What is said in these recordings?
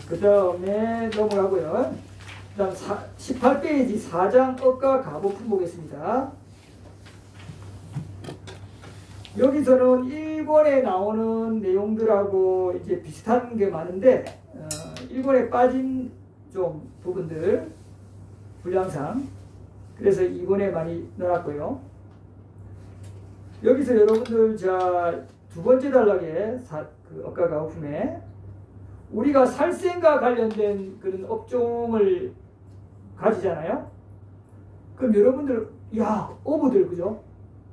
그 다음에 넘어가고요. 그 다음 18페이지 4장 억가 가보품 보겠습니다. 여기서는 1권에 나오는 내용들하고 이제 비슷한 게 많은데 1권에 빠진 좀 부분들 분량상 그래서 2권에 많이 넣어놨고요. 여기서 여러분들 자 두 번째 단락에 그 억가 가보품에 우리가 살생과 관련된 그런 업종을 가지잖아요. 그럼 여러분들 야 어부들 그죠?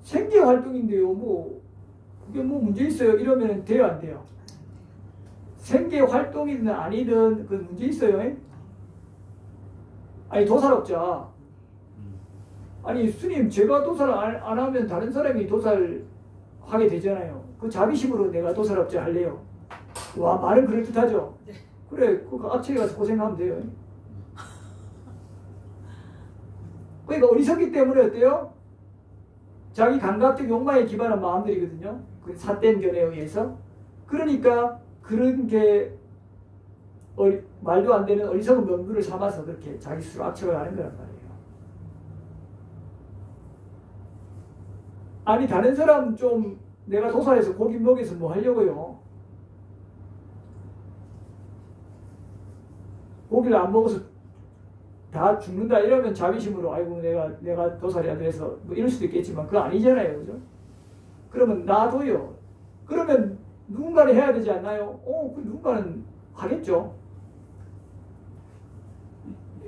생계 활동인데요. 뭐 그게 뭐 문제 있어요? 이러면 돼요, 안 돼요? 생계 활동이든 아니든 그 문제 있어요? 아니 도살업자. 아니 스님 제가 도살 안 하면 다른 사람이 도살 하게 되잖아요. 그 자비심으로 내가 도살업자 할래요. 와 말은 그럴듯하죠? 그래 그 앞치에 가서 고생하면 돼요. 그러니까 어리석기 때문에 어때요? 자기 감각적 욕망에 기반한 마음들이거든요. 그 삿된 견해에 의해서. 그러니까 그런 게 말도 안 되는 어리석은 명분을 삼아서 그렇게 자기 스스로 악착을 하는 거란 말이에요. 아니 다른 사람 좀 내가 도살해서 고기 먹여서 뭐 하려고요? 고기를 안 먹어서 다 죽는다 이러면 자비심으로 아이고 내가 도살해야 돼서 뭐 이럴 수도 있겠지만 그거 아니잖아요. 그죠? 그러면 놔둬요. 그러면 누군가는 해야 되지 않나요? 그 누군가는 하겠죠.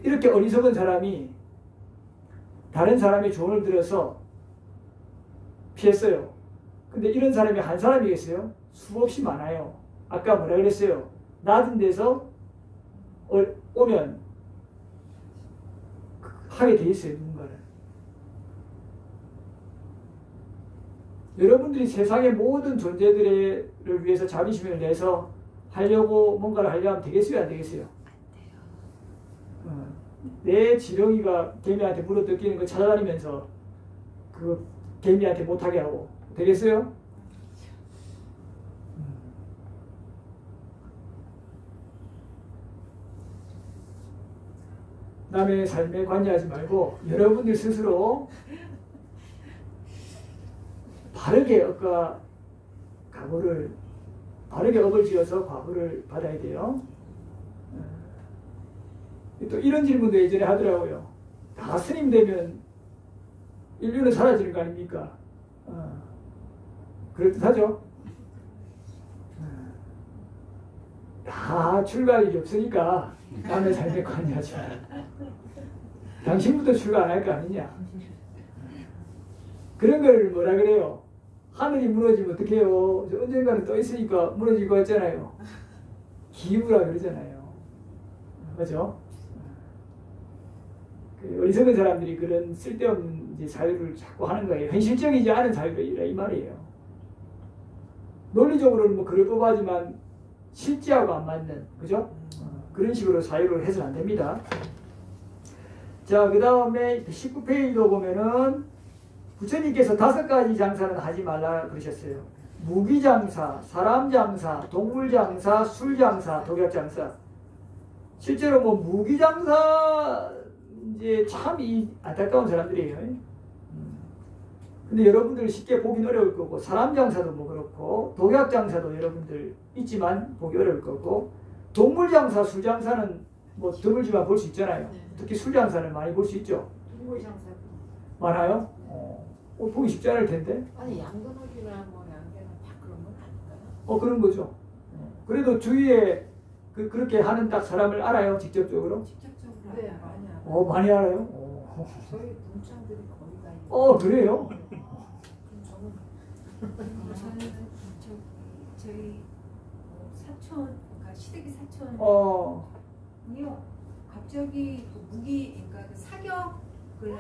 이렇게 어리석은 사람이 다른 사람의 조언을 들어서 피했어요. 근데 이런 사람이 한 사람이겠어요? 수없이 많아요. 아까 뭐라 그랬어요? 낮은 데서 오면 하게 돼 있어요. 누군가를. 여러분들이 세상의 모든 존재들을 위해서 자비심을 내서 하려고 뭔가를 하려고 하면 되겠어요? 안 되겠어요? 내 지렁이가 개미한테 물어뜯기는 거 찾아다니면서 그 개미한테 못하게 하고 되겠어요? 남의 삶에 관여하지 말고 여러분들 스스로 바르게 억가 각오를 바르게 업을 지어서 과보를 받아야 돼요. 또 이런 질문도 예전에 하더라고요. 다 스님 되면 인류는 사라지는 거 아닙니까? 그럴듯하죠? 다 출가력이 없으니까 남의 삶에 관여하지 마라. 당신부터 출가 안 할 거 아니냐? 그런 걸 뭐라 그래요? 하늘이 무너지면 어떡해요? 언젠가는 떠 있으니까 무너질 거 같잖아요. 기우라 그러잖아요. 그죠? 어리석은 사람들이 그런 쓸데없는 이제 사유를 자꾸 하는 거예요. 현실적이지 않은 사유가 이 말이에요. 논리적으로는 뭐 그럴 법하지만 실제하고 안 맞는, 그죠? 그런 식으로 사유를 해서는 안 됩니다. 자, 그 다음에 19페이지도 보면은 부처님께서 5가지 장사는 하지 말라 그러셨어요. 무기장사, 사람장사, 동물장사, 술장사, 독약장사. 실제로 뭐 무기장사 이제 참 안타까운 사람들이에요. 근데 여러분들 쉽게 보긴 어려울 거고, 사람장사도 뭐 그렇고, 독약장사도 여러분들 있지만 보기 어려울 거고, 동물장사, 술장사는 뭐 드물지만 볼 수 있잖아요. 특히 술장사는 많이 볼 수 있죠. 동물장사 많아요? 보기 쉽지 않을 텐데. 아니 양근옥이나 뭐 양계나 다 그런 건 아닐까요? 그런 거죠. 그래도 주위에 그렇게 하는 딱 사람을 알아요, 직접적으로? 직접적으로 네, 많이 알아요. 많이 알아요? 저희 동창들이 거의 다 있어요. 그래요? 저는 저희 사촌, 그러니까 시댁이 사촌 이요 갑자기 그 무기, 그러니까 그 사격을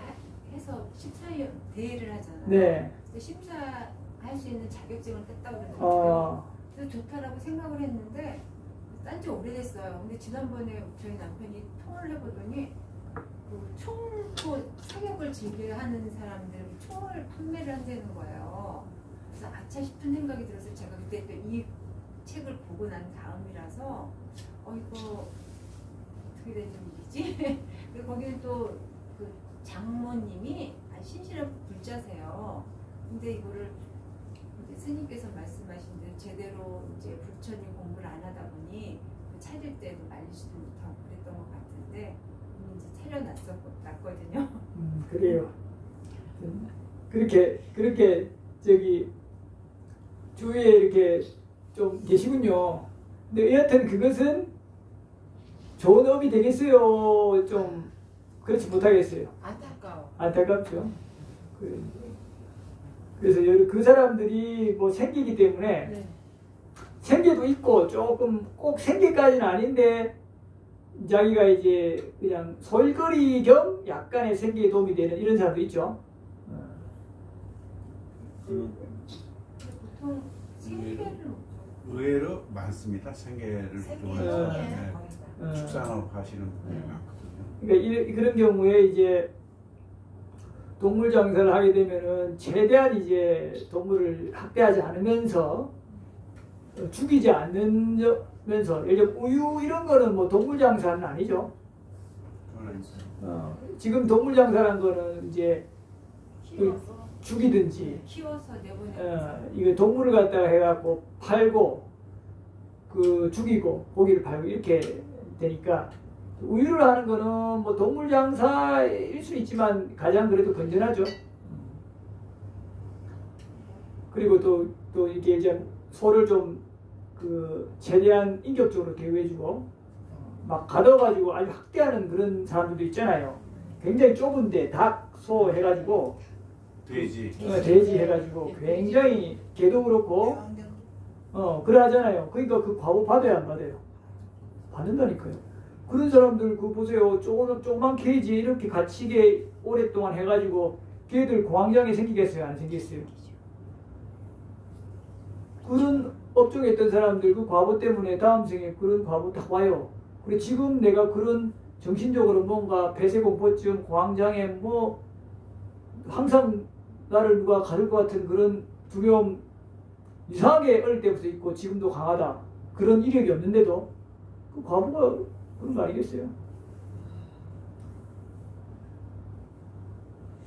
해서 심사 대회를 하잖아요. 네. 심사할 수 있는 자격증을 땄다고 그러더라고요. 그래서 좋다라고 생각을 했는데 딴 지 오래됐어요. 근데 지난번에 저희 남편이 통화를 해보더니 총 사격을 즐겨 하는 사람들 총을 판매를 한다는 거예요. 그래서 아차 싶은 생각이 들어서 제가 그때 또 이 책을 보고 난 다음이라서 이거 어떻게 된 일이지? 그리고 거기는 또 그 장모님이 신실한 불자세요. 근데 이거를 이제 스님께서 말씀하신 대로 제대로 이제 부처님 공부를 안 하다 보니 차릴 때도 말리지도 못하고 그랬던 것 같은데 이제 차려놨거든요. 그래요. 그렇게 저기 주위에 이렇게 좀 계시군요. 근데 여하튼 그것은 좋은 업이 되겠어요? 좀 그렇지 못하겠어요. 안타깝죠. 그래서 그 사람들이 뭐 생기기 때문에 네. 생계도 있고 조금 꼭 생계까지는 아닌데 자기가 이제 그냥 솔거리 겸 약간의 생계에 도움이 되는 이런 사람도 있죠. 보통 생계를 의외로 많습니다. 생계를 좋아해서 축산업 하시는 분들이 많거든요. 그러니까 그런 경우에 이제 동물 장사를 하게 되면은 최대한 이제 동물을 학대하지 않으면서 죽이지 않으면서 예를 들어 우유 이런 거는 뭐 동물 장사는 아니죠. 지금 동물 장사라는 거는 이제 죽이든지 키워서 내보내는 이거 동물을 갖다가 해갖고 팔고 그 죽이고 고기를 팔고 이렇게 되니까 우유를 하는 거는 뭐 동물 장사일 수 있지만 가장 그래도 건전하죠. 그리고 또 이렇게 이제 소를 좀 그 최대한 인격적으로 대우해주고 막 가둬가지고 아주 학대하는 그런 사람들도 있잖아요. 굉장히 좁은데 닭, 소 해가지고 돼지 해가지고 굉장히 개도 그렇고 그래 하잖아요. 그러니까 그 과보 받아야 안 받아요? 받는다니까요. 그런 사람들 그 보세요. 조그만 케이지 이렇게 갇히게 오랫동안 해가지고 걔들 공황장애 생기겠어요? 안 생기겠어요? 그런 업종에 있던 사람들 그 과보 때문에 다음 생에 그런 과보 다 와요. 그래 지금 내가 그런 정신적으로 뭔가 폐쇄공포증, 공황장애 뭐 항상 나를 누가 가둘 것 같은 그런 두려움 이상하게 어릴 때부터 있고 지금도 강하다. 그런 이력이 없는데도 그 과보가 그런 거 아니겠어요?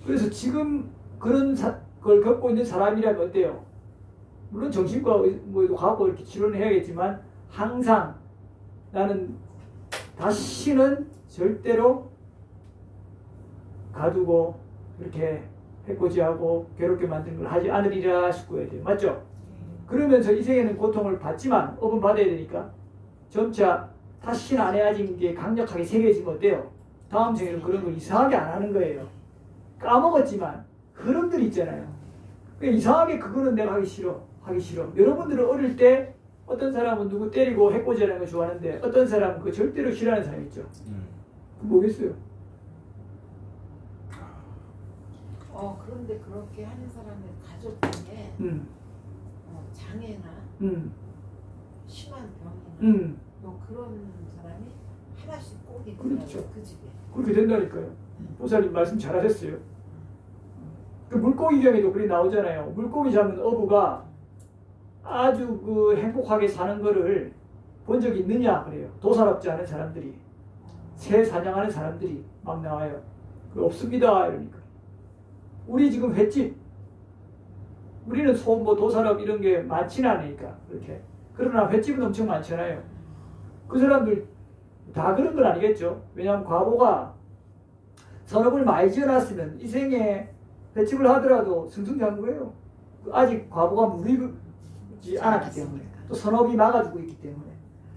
그래서 지금 그런 걸 겪고 있는 사람이라면 어때요? 물론 정신과 뭐 과학과 이렇게 치료는 해야겠지만 항상 나는 다시는 절대로 가두고 이렇게 해코지하고 괴롭게 만드는 걸 하지 않으리라 싶고야 돼요. 맞죠? 그러면서 이 생에는 고통을 받지만 업은 받아야 되니까 점차 다시는 안 해야지 게 강력하게 새겨지면 어때요? 다음 생에는 그런 걸 이상하게 안 하는 거예요. 까먹었지만 흐름들이 있잖아요. 이상하게 그거는 내가 하기 싫어. 여러분들은 어릴 때 어떤 사람은 누구 때리고 해코지하는 거 좋아하는데 어떤 사람은 그거 절대로 싫어하는 사람이 있죠. 뭐겠어요? 그런데 그렇게 하는 사람의 가족 중에 장애나 심한 병이나 뭐 그런 사람이 하나씩 꼭 있더라고요. 그렇죠. 그 집에. 그렇게 된다니까요. 보살님 말씀 잘하셨어요. 그 물고기 경에도 그리 나오잖아요. 물고기 잡는 어부가 아주 그 행복하게 사는 거를 본 적이 있느냐 그래요. 도살업지 않은 사람들이 새 사냥하는 사람들이 막 나와요. 그 없습니다 이러니까. 우리 지금 횟집 우리는 소 뭐 도살업 이런 게 많지는 않으니까 그렇게. 그러나 횟집은 엄청 많잖아요. 그 사람들 다 그런 건 아니겠죠. 왜냐하면 과보가 선업을 많이 지어놨으면 이 생에 횟집을 하더라도 승승장구예요. 아직 과보가 무르지 않았기 때문에 또 선업이 막아주고 있기 때문에.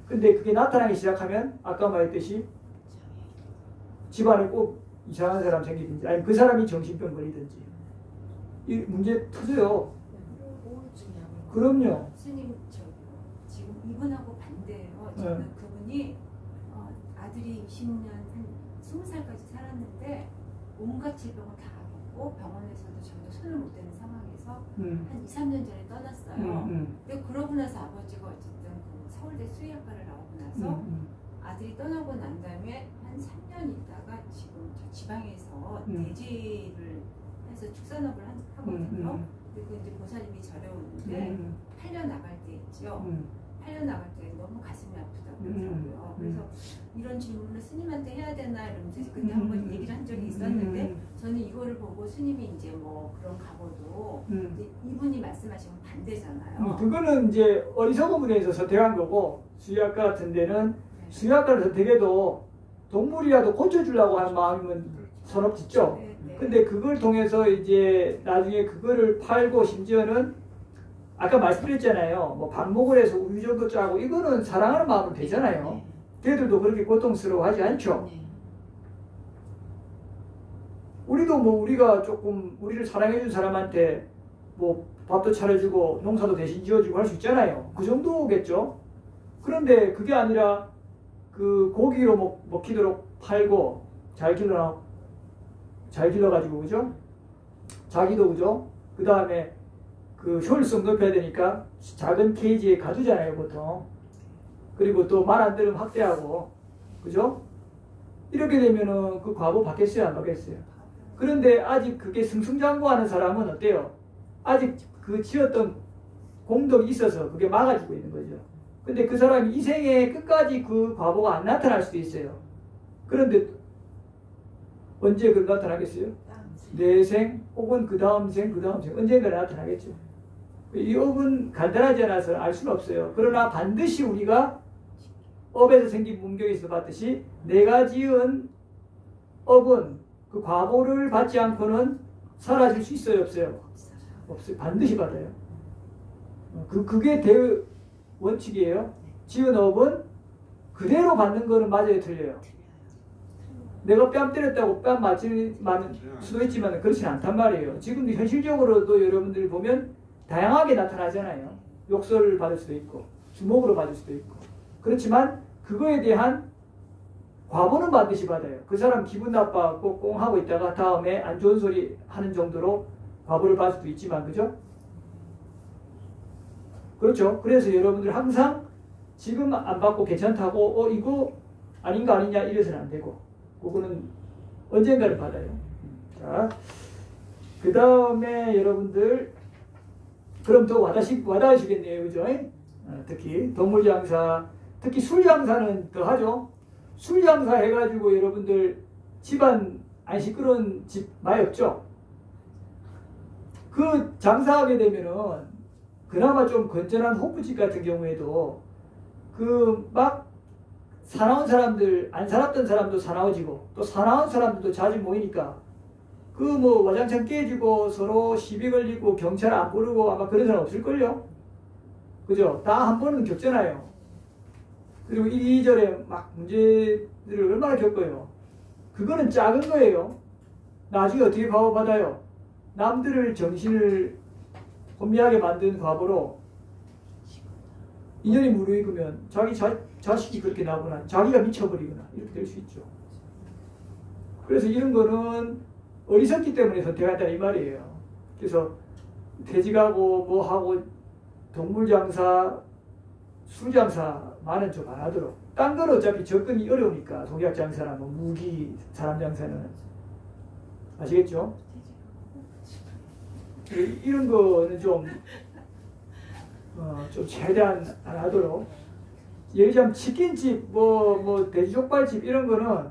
근데 그게 나타나기 시작하면 아까 말했듯이 집안에 꼭 이상한 사람 생기든지 아니면 그 사람이 정신병 걸리든지 이 문제 터져요. 그럼요. 스님 지금 이분하고 반대예요. 저는 그분이 아들이 20년 한 20살까지 살았는데 온갖 질병을 다 앓고 병원에서도 전혀 손을 못 대는 상황에서 한 2, 3년 전에 떠났어요. 근데 그러고 나서 아버지가 어쨌든 그 서울대 수의학과를 나오고 나서 아들이 떠나고 난 다음에 한 3년 있다가 지금 저 지방에서 돼지를 해서 축산업을 하거든요. 그리고 이제 보살님이 절에 오는데 팔려 나갈 때 있죠. 8년 나갈 때 너무 가슴이 아프다고 그러더라고요. 그래서 이런 질문을 스님한테 해야 되나 이러면서 그때 한번 얘기를 한 적이 있었는데 저는 이거를 보고 스님이 이제 뭐 그런 각오도 이제 이분이 말씀하신 건 반대잖아요. 그거는 이제 어리석은 분에서 선택한 거고 수의학과 같은 데는 수의학과를 선택해도 동물이라도 고쳐주려고 하는 마음이면 선업 짓죠. 네, 네. 근데 그걸 통해서 이제 나중에 그거를 팔고 심지어는 아까 말씀드렸잖아요. 뭐 방목을 해서 우유 정도 짜고 이거는 사랑하는 마음으로 되잖아요. 걔들도 그렇게 고통스러워하지 않죠. 우리도 뭐 우리가 조금 우리를 사랑해준 사람한테 뭐 밥도 차려주고 농사도 대신 지어주고 할 수 있잖아요. 그 정도겠죠. 그런데 그게 아니라 그 고기로 먹히도록 팔고 잘 길러가지고 그죠? 자기도 그죠? 그 다음에 그 효율성 높여야 되니까 작은 케이지에 가두잖아요 보통. 그리고 또 말 안 들으면 확대하고 그죠? 이렇게 되면은 그 과보 받겠어요 안 받겠어요? 그런데 아직 그게 승승장구하는 사람은 어때요? 아직 그 지었던 공덕이 있어서 그게 막아지고 있는 거죠. 근데 그 사람이 이 생에 끝까지 그 과보가 안 나타날 수도 있어요. 그런데 언제 그 나타나겠어요? 내 생 혹은 그 다음 생 언젠가 나타나겠죠. 이 업은 간단하지 않아서 알 수는 없어요. 그러나 반드시 우리가 업에서 생긴 문경에서 봤듯이 내가 지은 업은 그 과보를 받지 않고는 사라질 수 있어요 없어요? 없어요. 반드시 받아요. 그게 원칙이에요. 지은 업은 그대로 받는 거는 맞아요 틀려요? 내가 뺨 때렸다고 뺨 맞을 수도 있지만 그렇진 않단 말이에요. 지금도 현실적으로도 여러분들이 보면 다양하게 나타나잖아요. 욕설을 받을 수도 있고 주먹으로 받을 수도 있고. 그렇지만 그거에 대한 과보는 반드시 받아요. 그 사람 기분 나빠 꽁꽁 하고 있다가 다음에 안 좋은 소리 하는 정도로 과보를 받을 수도 있지만 그죠? 그렇죠. 그래서 여러분들 항상 지금 안 받고 괜찮다고 이거 아닌가 아니냐 이래서는 안 되고 그거는 언젠가는 받아요. 자, 그 다음에 여러분들 그럼 더 와닿으시겠네요. 그죠? 특히 동물장사, 특히 술장사는 더 하죠. 술장사 해가지고 여러분들 집안 안 시끄러운 집 많이 없죠? 그 장사하게 되면은 그나마 좀 건전한 호프집 같은 경우에도 그 막 사나운 사람들, 안 살았던 사람도 사나워지고 또 사나운 사람들도 자주 모이니까 그 뭐 와장창 깨지고 서로 시비 걸리고 경찰 안 부르고 아마 그런 사람 없을걸요? 그죠? 다 한 번은 겪잖아요. 그리고 이리저리 막 문제들을 얼마나 겪어요. 그거는 작은 거예요. 나중에 어떻게 과보받아요? 남들을 정신을 혼미하게 만든 과보로 인연이 무르익으면 자기 자식이 그렇게 나거나 자기가 미쳐버리거나 이렇게 될 수 있죠. 그래서 이런 거는 어리석기 때문에 선택한다는 이 말이에요. 그래서 퇴직하고 뭐하고 동물장사, 술장사만은 좀 안 하도록. 딴 건 어차피 접근이 어려우니까 독약장사나 뭐 무기, 사람장사는 아시겠죠? 이런 거는 좀 최대한 안 하도록. 예를 들자면 치킨집, 뭐 돼지족발집 이런 거는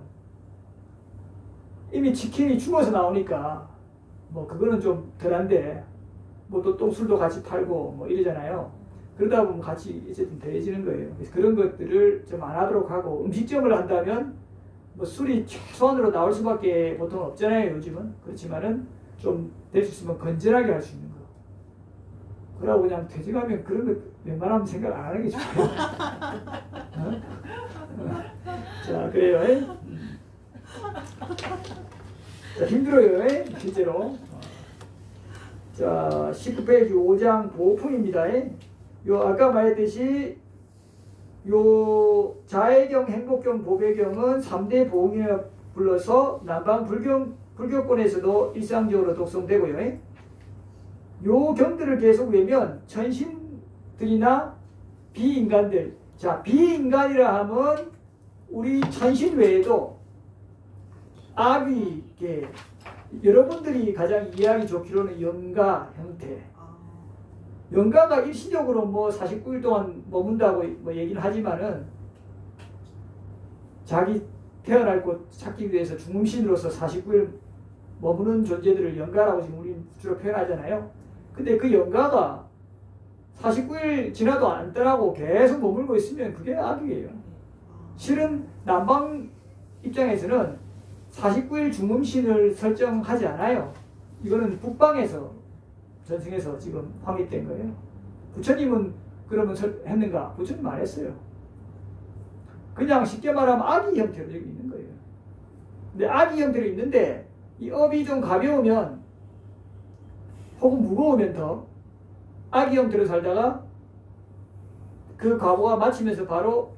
이미 치킨이 죽어서 나오니까 뭐 그거는 좀 덜한데 뭐 또 술도 같이 팔고 뭐 이러잖아요. 그러다 보면 같이 어쨌든 더해지는 거예요. 그래서 그런 것들을 좀 안 하도록 하고 음식점을 한다면 뭐 술이 최소한으로 나올 수밖에 보통 없잖아요 요즘은. 그렇지만은 좀 될 수 있으면 건전하게 할 수 있는 거. 그러고 그냥 퇴직하면 그런 거 웬만하면 생각 안 하는 게 좋아요. 자 그래요. 자, 힘들어요 실제로. 자 19페이지 5장 보호품입니다. 요 아까 말했듯이 요 자해경, 행복경, 보배경은 3대 보험이라 불러서 남방 불교권에서도 일상적으로 독송되고요. 요 경들을 계속 외면 천신들이나 비인간들, 자 비인간이라 하면 우리 천신 외에도 아귀, 여러분들이 가장 이해하기 좋기로는 영가 형태, 영가가 일시적으로 뭐 49일 동안 머문다고 뭐 얘기는 하지만은 자기 태어날 곳 찾기 위해서 중음신으로서 49일 머무는 존재들을 영가라고 지금 우리는 주로 표현하잖아요. 근데 그 영가가 49일 지나도 안 떠나고 계속 머물고 있으면 그게 악이에요. 실은 남방 입장에서는 49일 중음신을 설정하지 않아요. 이거는 북방에서 전승에서 지금 확립된 거예요. 부처님은 그러면 했는가? 부처님 안 했어요. 그냥 쉽게 말하면 아기 형태로 여기 있는 거예요. 근데 아기 형태로 있는데 이 업이 좀 가벼우면 혹은 무거우면 더 아기 형태로 살다가 그 과거가 마치면서 바로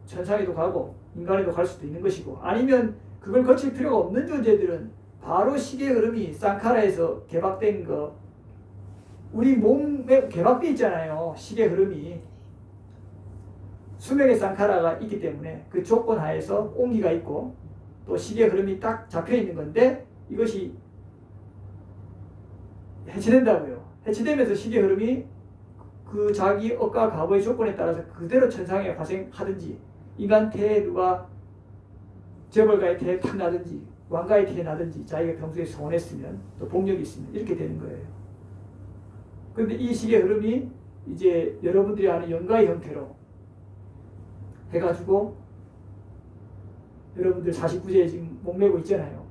천상에도 가고 인간에도 갈 수도 있는 것이고, 아니면 그걸 거칠 필요가 없는 존재들은 바로 시계의 흐름이 쌍카라에서 개박된 거, 우리 몸에 개박돼 있잖아요. 시계 흐름이 수명의 쌍카라가 있기 때문에 그 조건 하에서 온기가 있고 또 시계 흐름이 딱 잡혀 있는 건데, 이것이 해체된다고요. 해체되면서 시계 흐름이 그 자기 업과 과거의 조건에 따라서 그대로 천상에 발생하든지, 인간 태에 누가 재벌가의 태에 탁 나든지 왕가의 태에 나든지, 자기가 평소에 소원했으면 또 복력이 있으면 이렇게 되는 거예요. 그런데 이 시계 흐름이 이제 여러분들이 아는 영가의 형태로 해가지고 여러분들 49세에 지금 목매고 있잖아요.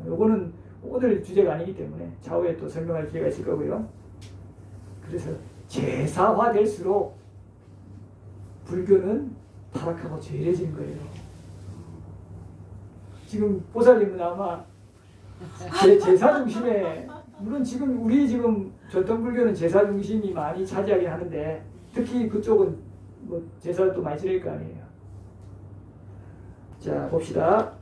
요거는 오늘 주제가 아니기 때문에 차후에 또 설명할 기회가 있을 거고요. 그래서 제사화 될수록 불교는 타락하고 죄래진 거예요. 지금 보살님은 아마 제사 중심에, 물론 지금 우리 지금 전통 불교는 제사 중심이 많이 차지하긴 하는데, 특히 그쪽은 뭐 제사를 또 많이 지낼 거 아니에요. 자, 봅시다.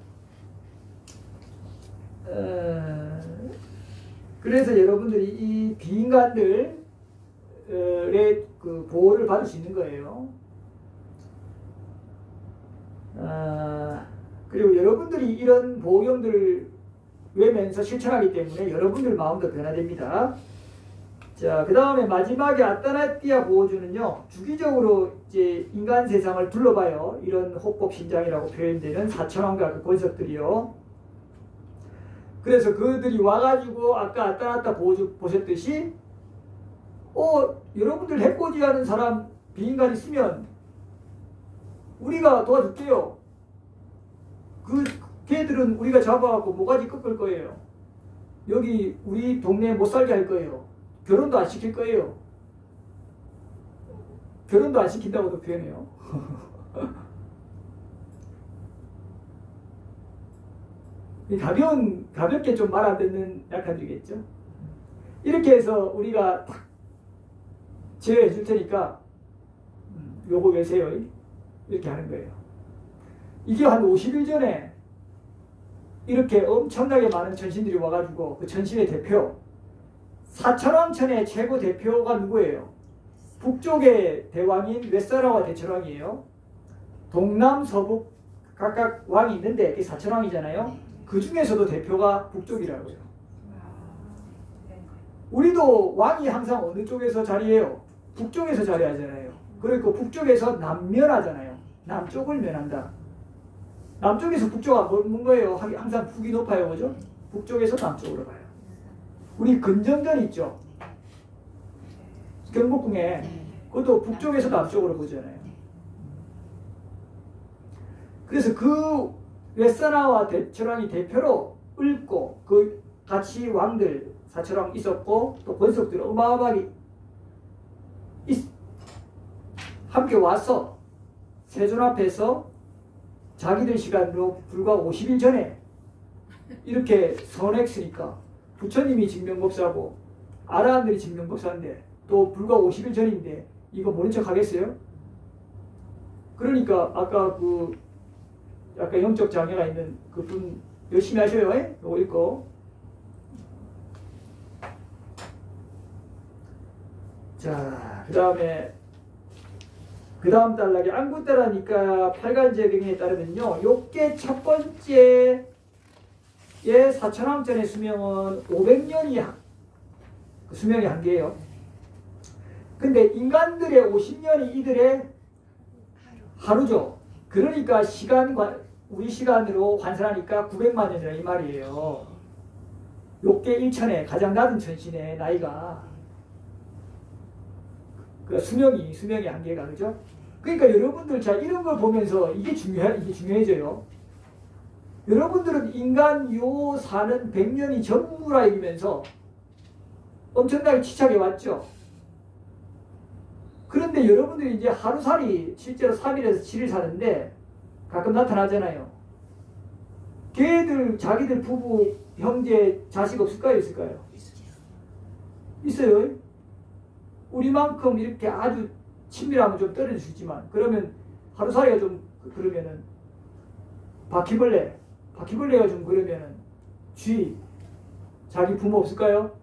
그래서 여러분들이 이 비인간들의 그 보호를 받을 수 있는 거예요. 그리고 여러분들이 이런 보호경들을 외면서 실천하기 때문에 여러분들 마음도 변화됩니다. 자, 그 다음에 마지막에 아따나띠아 보호주는요, 주기적으로 이제 인간 세상을 둘러봐요. 이런 호법신장이라고 표현되는 사천왕과 그 권석들이요. 그래서 그들이 와가지고 아까 아따나띠아 보호주 보셨듯이, 여러분들 해코지 하는 사람 비인간 있으면 우리가 도와줄게요. 그 걔들은 우리가 잡아갖고 모가지 꺾을 거예요. 여기 우리 동네에 못 살게 할 거예요. 결혼도 안 시킬 거예요. 결혼도 안 시킨다고도 표현해요. 가볍게 좀 말 안 듣는 약한들이겠죠. 이렇게 해서 우리가 딱 제어해 줄 테니까 요거 외세요. 이렇게 하는 거예요. 이게 한 50일 전에 이렇게 엄청나게 많은 천신들이 와가지고 그 천신의 대표, 사천왕천의 최고 대표가 누구예요? 북쪽의 대왕인 웨사라와 대천왕이에요. 동남 서북 각각 왕이 있는데 그게 사천왕이잖아요. 그 중에서도 대표가 북쪽이라고요. 우리도 왕이 항상 어느 쪽에서 자리해요? 북쪽에서 자리하잖아요. 그리고 북쪽에서 남면하잖아요. 남쪽을 면한다. 남쪽에서 북쪽가 뭔 거예요? 항상 북이 높아요. 그죠? 북쪽에서 남쪽으로 가요. 우리 근정전 있죠? 경복궁에 그것도 북쪽에서 남쪽으로 보잖아요. 그래서 그 웨사나와 대천왕이 대표로 읊고 그 같이 왕들 사천왕 있었고 또 권석들 어마어마하게 함께 와서 세존 앞에서 자기들 시간으로 불과 50일 전에 이렇게 선했으니까, 부처님이 증명법사고 아라한들이 증명법사인데 또 불과 50일 전인데 이거 모른 척 하겠어요? 그러니까 아까 그 약간 영적 장애가 있는 그분 열심히 하셔요. 이거 읽고. 자, 그 다음 단락에 안구따라니까 8간제경에 따르면요, 요게 첫 번째의 사천왕전의 수명은 500년이 수명의 한계예요. 근데 인간들의 50년이 이들의 하루죠. 그러니까 우리 시간으로 환산하니까 900만 년이라 이 말이에요. 욕계 1천에 가장 낮은 천신의 나이가 그 수명이 한계가 그죠? 그러니까 여러분들 자 이런 걸 보면서 이게 중요해져요. 여러분들은 인간 요 사는 100년이 전부라 이러면서 엄청나게 치착해 왔죠. 그런데 여러분들이 이제 하루살이 실제로 3일에서 7일 사는데 가끔 나타나잖아요. 걔들 자기들 부부 형제 자식 없을까요? 있을까요? 있어요. 우리만큼 이렇게 아주 친밀하면 좀 떨어질 수 있지만 그러면 하루살이가 좀 그러면은 바퀴벌레가 좀 그러면은 자기 부모 없을까요?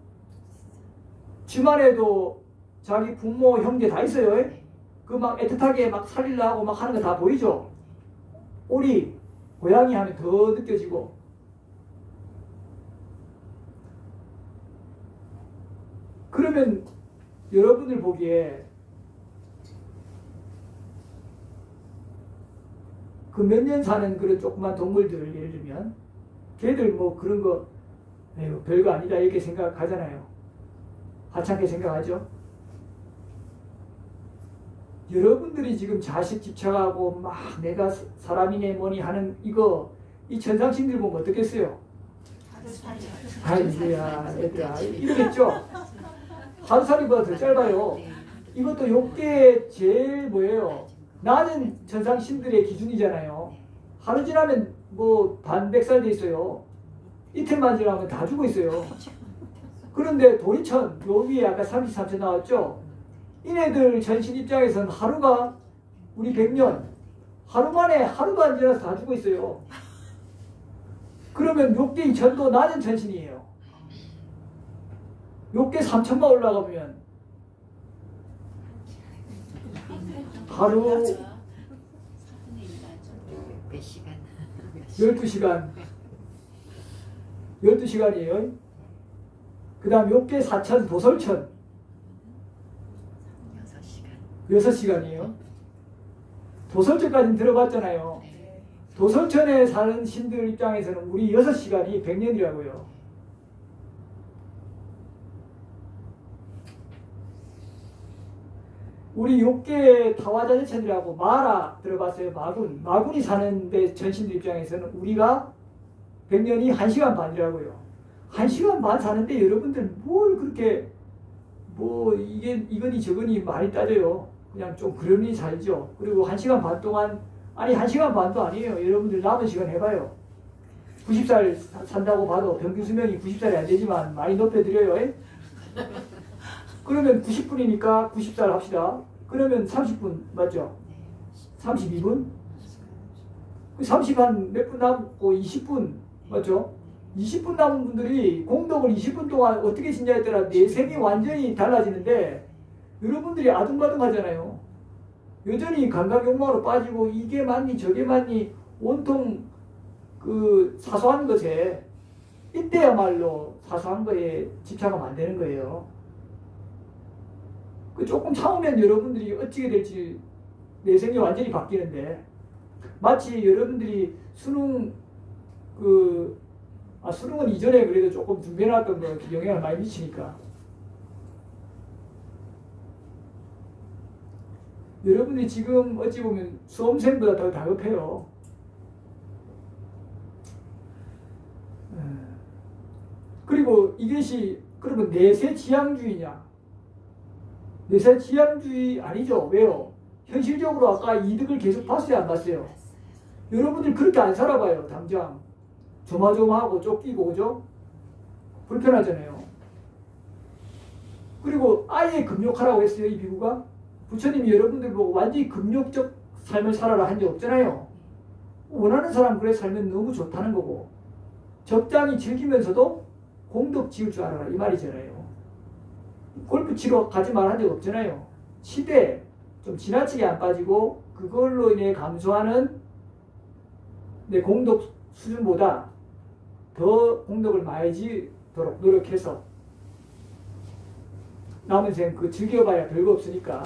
집안에도 자기 부모 형제 다 있어요. 그 막 애틋하게 막 살리려고 막 하는 거 다 보이죠? 오리 고양이 하면 더 느껴지고. 그러면 여러분들 보기에 그 몇 년 사는 그런 조그만 동물들을 예를 들면 걔들 뭐 그런 거 에휴, 별거 아니다 이렇게 생각하잖아요. 하찮게 생각하죠. 여러분들이 지금 자식 집착하고 막 내가 사람이네 뭐니 하는 이 천상신들 보면 어떻겠어요? 아이고야 얘들아 이러겠죠. 하루살이보다 더 짧아요. 이것도 욕계의 제일 뭐예요? 낮은 천상신들의 기준이잖아요. 하루 지나면 뭐 반백살 돼 있어요. 이틀만 지나면 다 죽어 있어요. 그런데 도리천 요 위에 아까 33천 나왔죠? 이네들 전신 입장에서는 하루가 우리 100년 하루 만에 하루도 안 지나서 다 죽어 있어요. 그러면 욕계 2천도 낮은 전신이에요. 욕계 3천만 올라가면 하루 12시간이에요. 그 다음 욕계 4천 도솔천 6시간이에요. 도솔천까지는 들어봤잖아요. 도솔천에 사는 신들 입장에서는 우리 6시간이 100년이라고요. 우리 욕계의 타화자재천이라고 마라 들어봤어요? 마군이 사는데 전신들 입장에서는 우리가 100년이 1시간 반이라고요. 1시간 반 사는데 여러분들 뭘 그렇게 뭐 이거니 저거니 많이 따져요. 그냥 좀 그러니 살죠. 그리고 1시간 반 동안 아니 1시간 반도 아니에요. 여러분들 남은 시간 해봐요. 90살 산다고 봐도 평균 수명이 90살이 안 되지만 많이 높여드려요. 그러면 90분이니까 90살 합시다. 그러면 30분 맞죠? 32분? 30한 몇 분 남고 20분 맞죠? 20분 남은 분들이 공덕을 20분 동안 어떻게 지냐에 따라 내생이 완전히 달라지는데 여러분들이 아둥바둥 하잖아요. 여전히 감각욕망으로 빠지고 이게 맞니 저게 맞니 온통 그 사소한 것에 이때야말로 사소한 거에 집착하면 안 되는 거예요. 그 조금 참으면 여러분들이 어찌게 될지 내생이 완전히 바뀌는데 마치 여러분들이 수능은 이전에 그래도 조금 준비해놨던 거 영향을 많이 미치니까 여러분들이 지금 어찌 보면 수험생보다 더 다급해요. 그리고 이것이 그러면 내세 지향주의냐? 내세 지향주의 아니죠. 왜요? 현실적으로 아까 이득을 계속 봤어요? 안 봤어요? 여러분들 그렇게 안 살아봐요. 당장 조마조마하고 쫓기고 그죠? 불편하잖아요. 그리고 아예 금욕하라고 했어요. 이 비구가. 부처님이 여러분들 보고 완전히 금욕적 삶을 살아라 한 적 없잖아요. 원하는 사람 그래 살면 너무 좋다는 거고 적당히 즐기면서도 공덕 지을 줄 알아라 이 말이잖아요. 골프 치러 가지 말 한 적 없잖아요. 치되 좀 지나치게 안 빠지고 그걸로 인해 감소하는 내 공덕 수준보다 더 공덕을 많이 지도록 노력해서 남은 생 그 즐겨봐야 별거 없으니까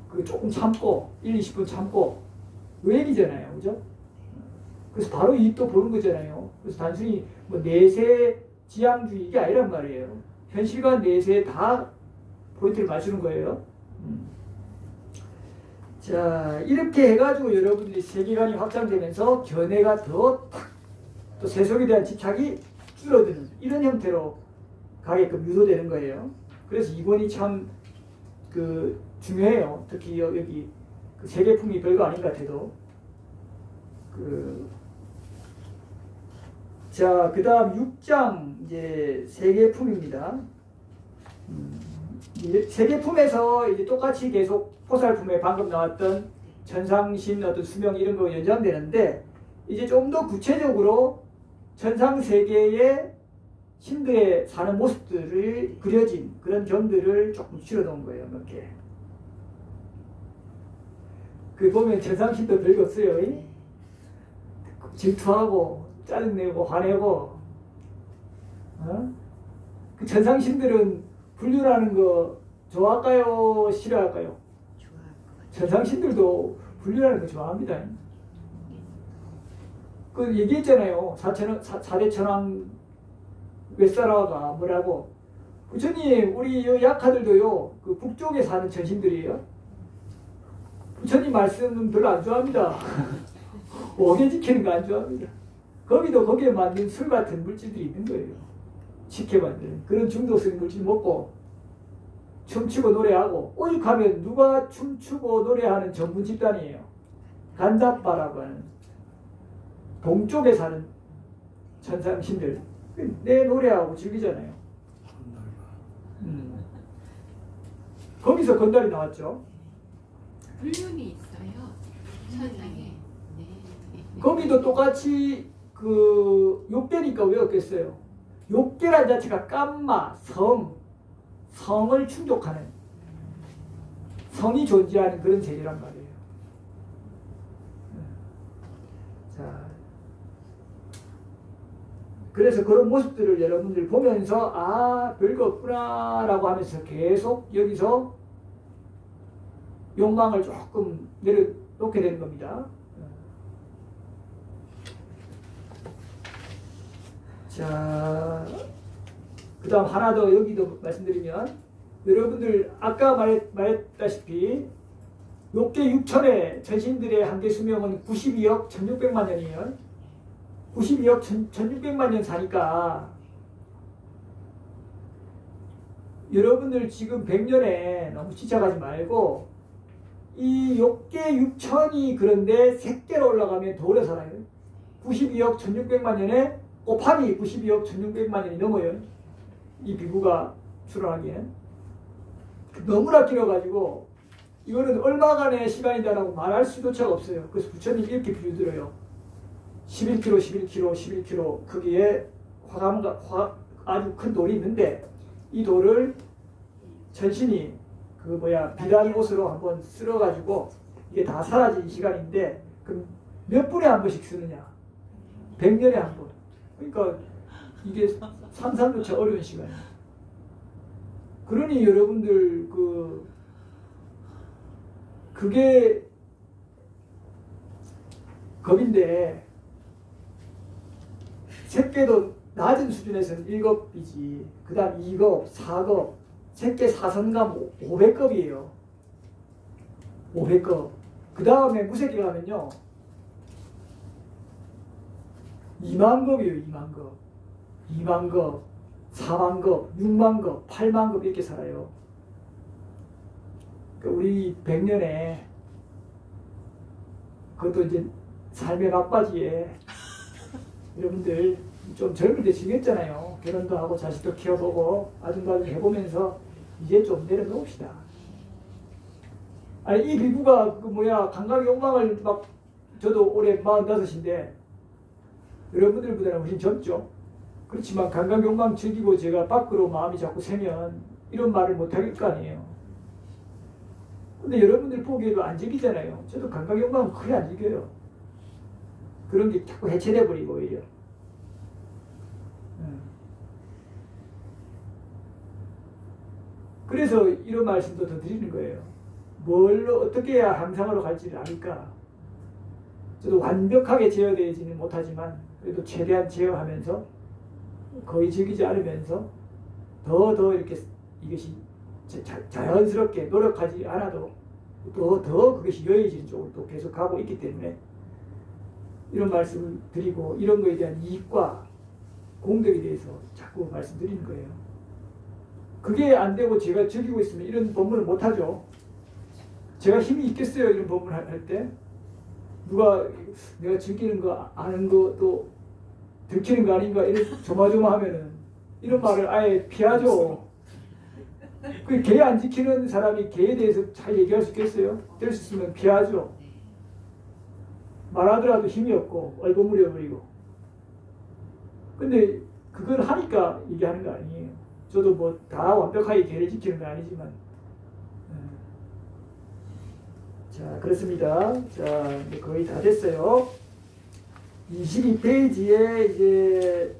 그 조금 참고 1, 20분 참고 여행이잖아요, 그죠? 그래서 바로 이 또 보는 거잖아요. 그래서 단순히 뭐 내세 지향주의 이게 아니란 말이에요. 현실과 내세 다 포인트를 맞추는 거예요. 자, 이렇게 해가지고 여러분들이 세계관이 확장되면서 견해가 더 또 세속에 대한 집착이 줄어드는 이런 형태로 가게끔 유도되는 거예요. 그래서 이 권이 참 그 중요해요. 특히 여기 그 세계품이 별거 아닌 것 같아도 자, 그 다음 6장 이제 세계품입니다. 세계품에서 이제 똑같이 계속 포살품에 방금 나왔던 전상신 어떤 수명 이런 거 연장되는데 이제 좀 더 구체적으로 전상 세계의 신들의 사는 모습들을 그려진 그런 점들을 조금 줄여 놓은 거예요. 몇 개. 그 보면 전상신도 별거 없어요. 질투하고 짜증내고 화내고 그 전상신들은 불륜하는 거 좋아할까요? 싫어할까요? 전상신들도 불륜하는 거 좋아합니다. 그 얘기했잖아요. 사대 천왕 вет사라가 뭐라고 부처님 우리 약하들도요 그 북쪽에 사는 전신들이에요. 부처님 말씀은 별로 안 좋아합니다. 오게 지키는 거 안 좋아합니다. 거기도 거기에 만든 술 같은 물질들이 있는 거예요. 식혜 만드는 그런 중독성 물질 먹고 춤추고 노래하고 오죽하면 누가 춤추고 노래하는 전문 집단이에요. 간다빠라고 하는 동쪽에 사는 천상신들 내 노래하고 즐기잖아요. 거기서 건달이 나왔죠. 불륜이 있어요. 천상에. 네. 거기도 똑같이 그 욕계니까 왜 없겠어요? 욕계란 자체가 깜마, 성을 충족하는 성이 존재하는 그런 세계란 말이에요. 자, 그래서 그런 모습들을 여러분들 보면서 아 별거 없구나 라고 하면서 계속 여기서 욕망을 조금 내려놓게 되는 겁니다. 자, 그 다음 하나 더 여기도 말씀드리면 여러분들 아까 말했다시피 욕계 6천의 전신들의 한계 수명은 92억 1600만 년이에요. 92억 1600만 년 사니까 여러분들 지금 100년에 너무 지쳐가지 말고 이 욕계 6천이 그런데 색계로 올라가면 더 오래 살아요. 92억 1600만 년에 곱하기 92억 1600만 년이 넘어요. 이 비구가 출현하기엔. 너무나 길어가지고 이거는 얼마간의 시간이다라고 말할 수조차가 없어요. 그래서 부처님이 이렇게 비유 들어요. 11kg, 11kg, 11kg 크기의 아주 큰 돌이 있는데 이 돌을 전신이 비단 옷으로 한번 쓸어가지고 이게 다 사라진 시간인데 그럼 몇 분에 한 번씩 쓰느냐? 100년에 한 번. 그러니까 이게 상상조차 어려운 시간이에요. 그러니 여러분들 그게 겁인데 색계도 낮은 수준에서는 1급이지 그 다음 2급, 4급 색계 4선감 500급이에요. 500급. 그 다음에 무색계 가면요 2만급이에요. 2만급. 2만급, 4만급, 6만급, 8만급 이렇게 살아요. 그러니까 우리 100년에 그것도 이제 삶의 막바지에 여러분들 좀 젊을 때 즐겼잖아요. 결혼도 하고 자식도 키워보고 아줌마도 해보면서 이제 좀 내려놓읍시다. 아니 이 비구가 감각 욕망을 막 저도 올해 45인데 여러분들보다는 훨씬 젊죠. 그렇지만 감각 욕망 즐기고 제가 밖으로 마음이 자꾸 새면 이런 말을 못할 거 아니에요. 근데 여러분들 보기에도 안 즐기잖아요. 저도 감각 욕망은 거의 안 즐겨요. 그런 게 자꾸 해체돼 버리고 오히려. 그래서 이런 말씀도 더 드리는 거예요. 뭘로 어떻게 해야 항상으로 갈지를 아니까. 저도 완벽하게 제어되지는 못하지만 그래도 최대한 제어하면서 거의 즐기지 않으면서 더 이렇게 이것이 자연스럽게 노력하지 않아도 더 그것이 여의지는 쪽으로 또 계속 가고 있기 때문에 이런 말씀을 드리고 이런 거에 대한 이익과 공덕에 대해서 자꾸 말씀드리는 거예요. 그게 안 되고 제가 즐기고 있으면 이런 법문을 못하죠. 제가 힘이 있겠어요? 이런 법문을 할 때? 누가 내가 즐기는 거 아는 거 또 들키는 거 아닌가 이런 조마조마하면은 이런 말을 아예 피하죠. 그 개 안 지키는 사람이 개에 대해서 잘 얘기할 수 있겠어요? 될 수 있으면 피하죠. 말하더라도 힘이 없고 얼버무려버리고. 근데 그걸 하니까 얘기하는 거 아니에요. 저도 뭐 다 완벽하게 개를 지키는 건 아니지만. 자, 그렇습니다. 자, 이제 거의 다 됐어요. 22페이지에 이제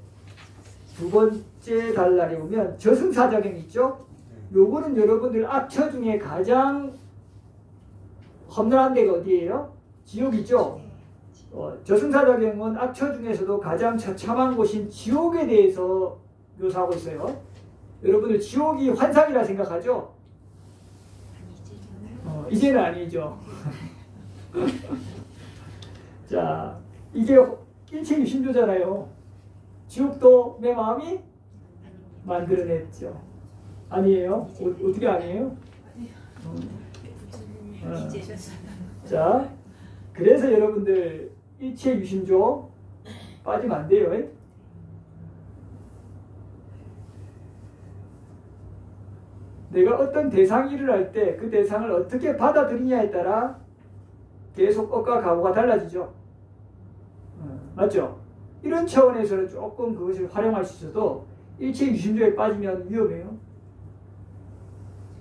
두 번째 단락에 보면 저승사자경 있죠? 요거는 여러분들 악처 중에 가장 험난한 데가 어디예요? 지옥이죠? 저승사자경은 악처 중에서도 가장 처참한 곳인 지옥에 대해서 묘사하고 있어요. 여러분들 지옥이 환상이라 생각하죠? 이제는 아니죠. 자, 이게 일체유심조잖아요. 지옥도 내 마음이 만들어냈죠. 아니에요? 어떻게 아니에요? 자, 그래서 여러분들 일체유심조 빠지면 안 돼요. 내가 어떤 대상이 일어날 때 그 대상을 어떻게 받아들이냐에 따라 계속 억과 각오가 달라지죠. 맞죠? 이런 차원에서는 조금 그것을 활용할 수 있어도 일체유심조에 빠지면 위험해요.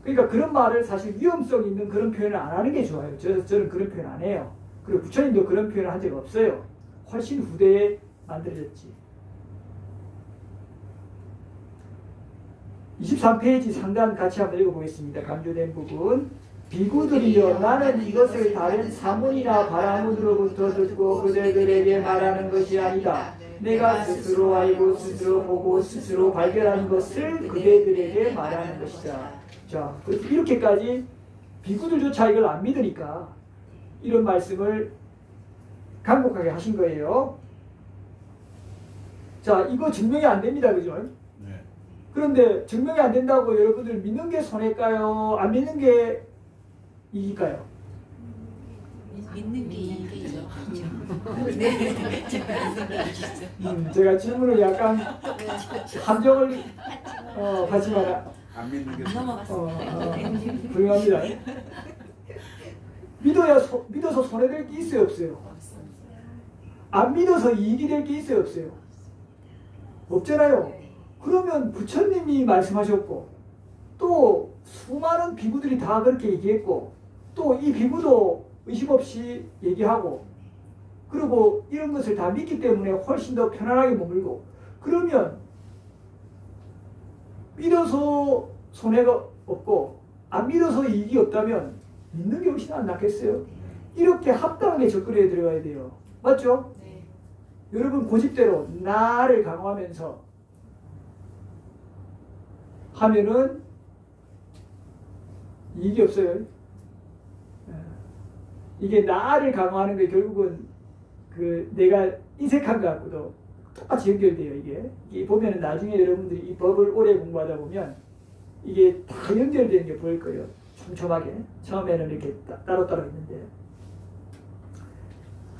그러니까 그런 말을 사실 위험성 있는 그런 표현을 안 하는 게 좋아요. 저는 그런 표현 안 해요. 그리고 부처님도 그런 표현을 한 적 없어요. 훨씬 후대에 만들어졌지. 23페이지 상단 같이 한번 읽어보겠습니다. 강조된 부분. 비구들이여 나는 이것을 다른 사문이나 바라문으로부터 듣고 그대들에게 말하는 것이 아니다. 내가 스스로 알고 스스로 보고 스스로 발견한 것을 그대들에게 말하는 것이다. 자, 이렇게까지 비구들조차 이걸 안 믿으니까 이런 말씀을 강곡하게 하신 거예요. 자, 이거 증명이 안 됩니다. 그죠? 그런데 증명이 안 된다고 여러분들 믿는 게 손해일까요? 안 믿는 게 이익일까요? 믿는 게 이익이죠. 제가 질문을 약간 함정을 하지만 안 믿는 게 훌륭합니다. 믿어서 손해될 게 있어요, 없어요? 안 믿어서 이익이 될 게 있어요, 없어요? 없잖아요. 그러면 부처님이 말씀하셨고 또 수많은 비구들이 다 그렇게 얘기했고 또 이 비구도 의심 없이 얘기하고 그리고 이런 것을 다 믿기 때문에 훨씬 더 편안하게 머물고 그러면 믿어서 손해가 없고 안 믿어서 이익이 없다면 믿는 게 훨씬 안 낫겠어요? 이렇게 합당하게 접근해 들어가야 돼요. 맞죠? 네. 여러분 고집대로 나를 강화하면서 하면은 이익이 없어요. 이게 나를 강화하는 게 결국은 그 내가 인색한 것 같고도 똑같이 연결돼요. 이게 보면은 나중에 여러분들이 이 법을 오래 공부하다 보면 이게 다 연결되는 게 보일 거예요. 촘촘하게. 처음에는 이렇게 따로따로 있는데.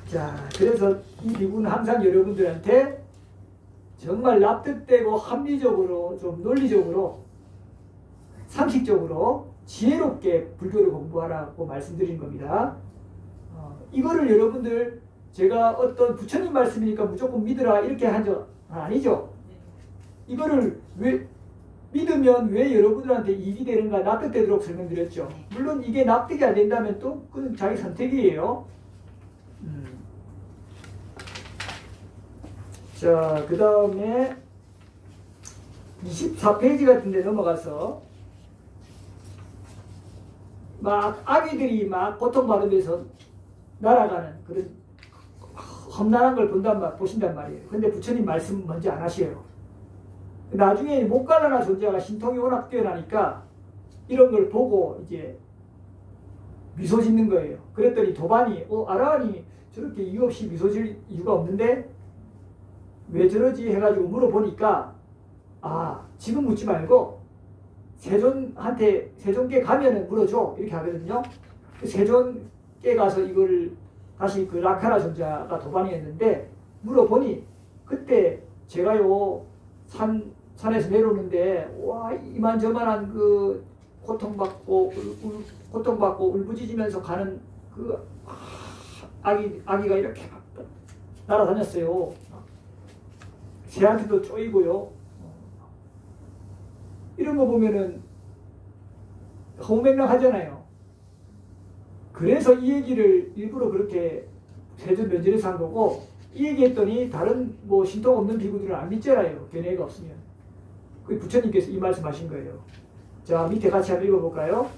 자, 그래서 이 비구는 항상 여러분들한테 정말 납득되고 합리적으로 좀 논리적으로 상식적으로 지혜롭게 불교를 공부하라고 말씀드린 겁니다. 이거를 여러분들 제가 어떤 부처님 말씀이니까 무조건 믿으라 이렇게 한 적 아니죠. 이거를 왜 믿으면 왜 여러분들한테 이익이 되는가 납득되도록 설명드렸죠. 물론 이게 납득이 안 된다면 또 그건 자기 선택이에요. 자, 그 다음에 24페이지 같은 데 넘어가서 막 아기들이 막 고통받으면서 날아가는 그런 험난한 걸 보신단 말이에요. 근데 부처님 말씀 먼저 안 하셔요. 나중에 목갈라나 존재가 신통이 워낙 뛰어나니까 이런 걸 보고 이제 미소 짓는 거예요. 그랬더니 도반이 아라한이 저렇게 이유 없이 미소 질 이유가 없는데 왜 저러지 해가지고 물어보니까 지금 묻지 말고 세존께 가면은 물어줘 이렇게 하거든요. 세존께 가서 이걸 다시 그 라카나 존자가 도반이었는데 물어보니 그때 제가요 산에서 내려오는데 와 이만저만한 그 고통받고 울부짖으면서 가는 그 아기가 이렇게 날아다녔어요. 새한테도 쪼이고요. 이런 거 보면은 허무맹랑하잖아요. 그래서 이 얘기를 일부러 그렇게 세존 면전에서 한 거고 이 얘기했더니 다른 뭐 신통 없는 비구들은 안 믿잖아요. 견해가 없으면. 그 부처님께서 이 말씀하신 거예요. 자 밑에 같이 한번 읽어볼까요?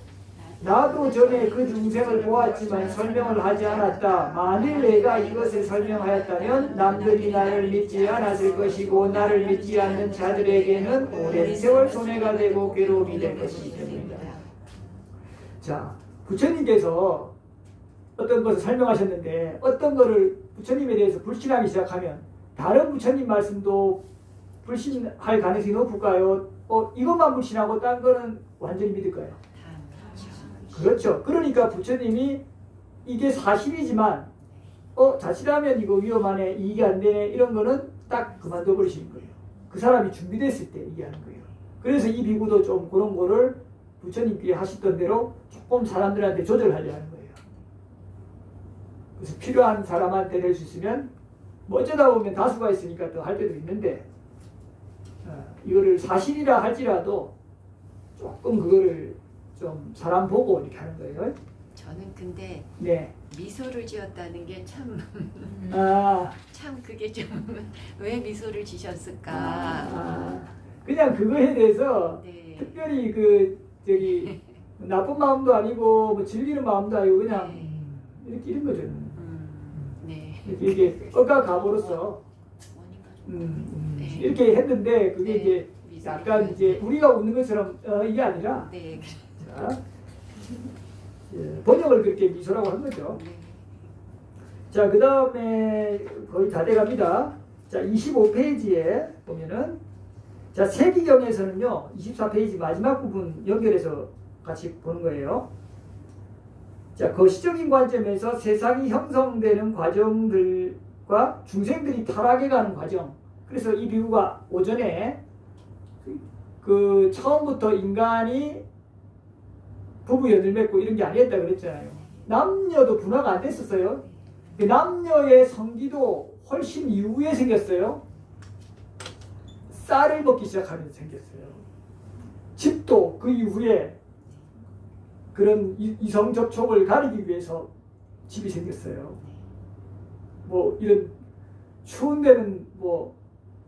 나도 전에 그 중생을 보았지만 설명을 하지 않았다. 만일 내가 이것을 설명하였다면 남들이 나를 믿지 않았을 것이고 나를 믿지 않는 자들에게는 오랜 세월 손해가 되고 괴로움이 될 것이기 때문이다. 자, 부처님께서 어떤 것을 설명하셨는데 어떤 것을 부처님에 대해서 불신하기 시작하면 다른 부처님 말씀도 불신할 가능성이 높을까요? 이것만 불신하고 딴 거는 완전히 믿을까요? 그렇죠. 그러니까 부처님이 이게 사실이지만 자칫하면 이거 위험하네, 이게 안 되네 이런 거는 딱 그만둬 버리시는 거예요. 그 사람이 준비됐을 때 얘기하는 거예요. 그래서 이 비구도 좀 그런 거를 부처님께 하시던 대로 조금 사람들한테 조절하려 하는 거예요. 그래서 필요한 사람한테 될 수 있으면 뭐 어쩌다 보면 다수가 있으니까 또 할 때도 있는데 이거를 사실이라 할지라도 조금 그거를 좀 사람 보고 이렇게 하는 거예요. 저는 근데 네. 미소를 지었다는 게 참 참 그게 좀 왜 미소를 지셨을까? 그냥 그거에 대해서 네. 특별히 나쁜 마음도 아니고 뭐 즐기는 마음도 아니고 그냥 이렇게 이런 거죠. 네. 이게 억가 감으로써 이렇게 했는데 그게 이제 약간 이제 우리가 웃는 것처럼 이게 아니라 네. 자, 번역을 그렇게 미소라고 한 거죠. 자, 그 다음에 거의 다 돼갑니다. 자, 25페이지에 보면은 자, 세기경에서는요 24페이지 마지막 부분 연결해서 같이 보는 거예요. 자, 거시적인 관점에서 세상이 형성되는 과정들과 중생들이 타락해 가는 과정. 그래서 이 비유가 오전에 그 처음부터 인간이 부부 연을 맺고 이런 게 아니었다 그랬잖아요. 남녀도 분화가 안 됐었어요. 남녀의 성기도 훨씬 이후에 생겼어요. 쌀을 먹기 시작하면서 생겼어요. 집도 그 이후에 그런 이성 접촉을 가리기 위해서 집이 생겼어요. 뭐 이런 추운 데는 뭐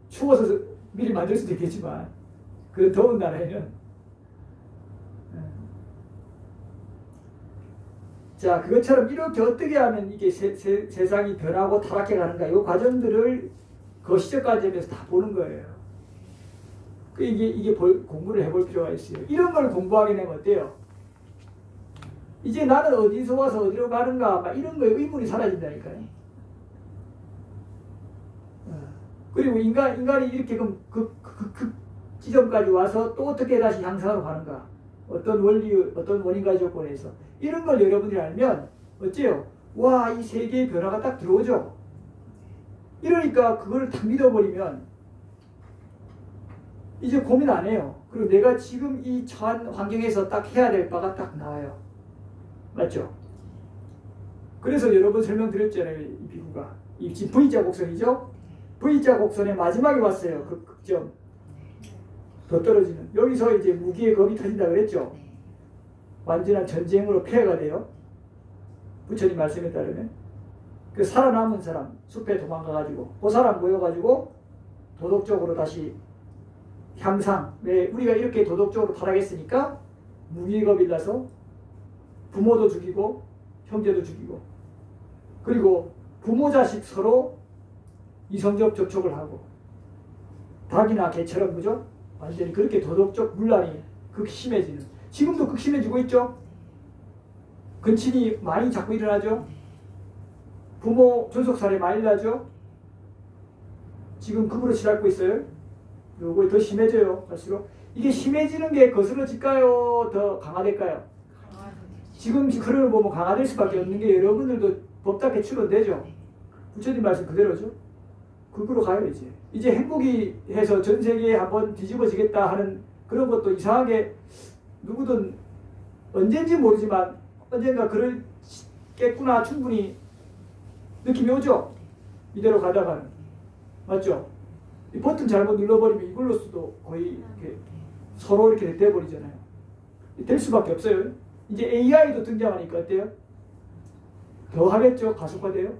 추워서 미리 만들 수도 있겠지만 그런 더운 나라에는 자, 그것처럼 이렇게 어떻게 하면 이게 세상이 변하고 타락해 가는가, 이 과정들을 거시적 관점에서 다 보는 거예요. 이게 공부를 해볼 필요가 있어요. 이런 걸 공부하게 되면 어때요? 이제 나는 어디서 와서 어디로 가는가, 막 이런 거에 의문이 사라진다니까요. 그리고 인간이 이렇게 그 지점까지 와서 또 어떻게 다시 향상으로 가는가, 어떤 원리, 어떤 원인과 조건에서 이런 걸 여러분들이 알면 어째요? 와, 이 세계의 변화가 딱 들어오죠. 이러니까 그걸 딱 믿어버리면 이제 고민 안 해요. 그리고 내가 지금 이 처한 환경에서 딱 해야 될 바가 딱 나와요. 맞죠? 그래서 여러 번 설명드렸잖아요. 이 비구가 이 지금 V자 곡선이죠. V자 곡선의 마지막에 왔어요. 그 극점 더 떨어지는 여기서 이제 무기의 겁이 터진다 그랬죠. 완전한 전쟁으로 폐해가 돼요. 부처님 말씀에 따르면 그 살아남은 사람 숲에 도망가가지고 그 사람 모여가지고 도덕적으로 다시 향상. 왜 우리가 이렇게 도덕적으로 타락했으니까 무기의 겁이 나서 부모도 죽이고 형제도 죽이고 그리고 부모 자식 서로 이성적 접촉을 하고 닭이나 개처럼 그죠? 완전히 그렇게 도덕적 문란이 극심해지는 지금도 극심해지고 있죠? 근친이 많이 자꾸 일어나죠? 부모 존속살해 많이 나죠? 지금 급으로 치닫고 있어요. 요거 더 심해져요. 갈수록 이게 심해지는 게 거스러질까요? 더 강화될까요? 지금 흐름을 보면 강화될 수밖에 없는 게 여러분들도 법답게 추론되죠. 부처님 말씀 그대로죠. 그거로 가요 이제. 이제 행복이 해서 전 세계에 한번 뒤집어지겠다 하는 그런 것도 이상하게 누구든 언젠지 모르지만 언젠가 그럴겠구나 충분히 느낌이 오죠. 이대로 가다가는. 맞죠? 이 버튼 잘못 눌러버리면 이걸로서도 거의 이렇게 서로 이렇게 돼버리잖아요. 될 수밖에 없어요. 이제 AI도 등장하니까 어때요? 더 하겠죠. 가속화돼요.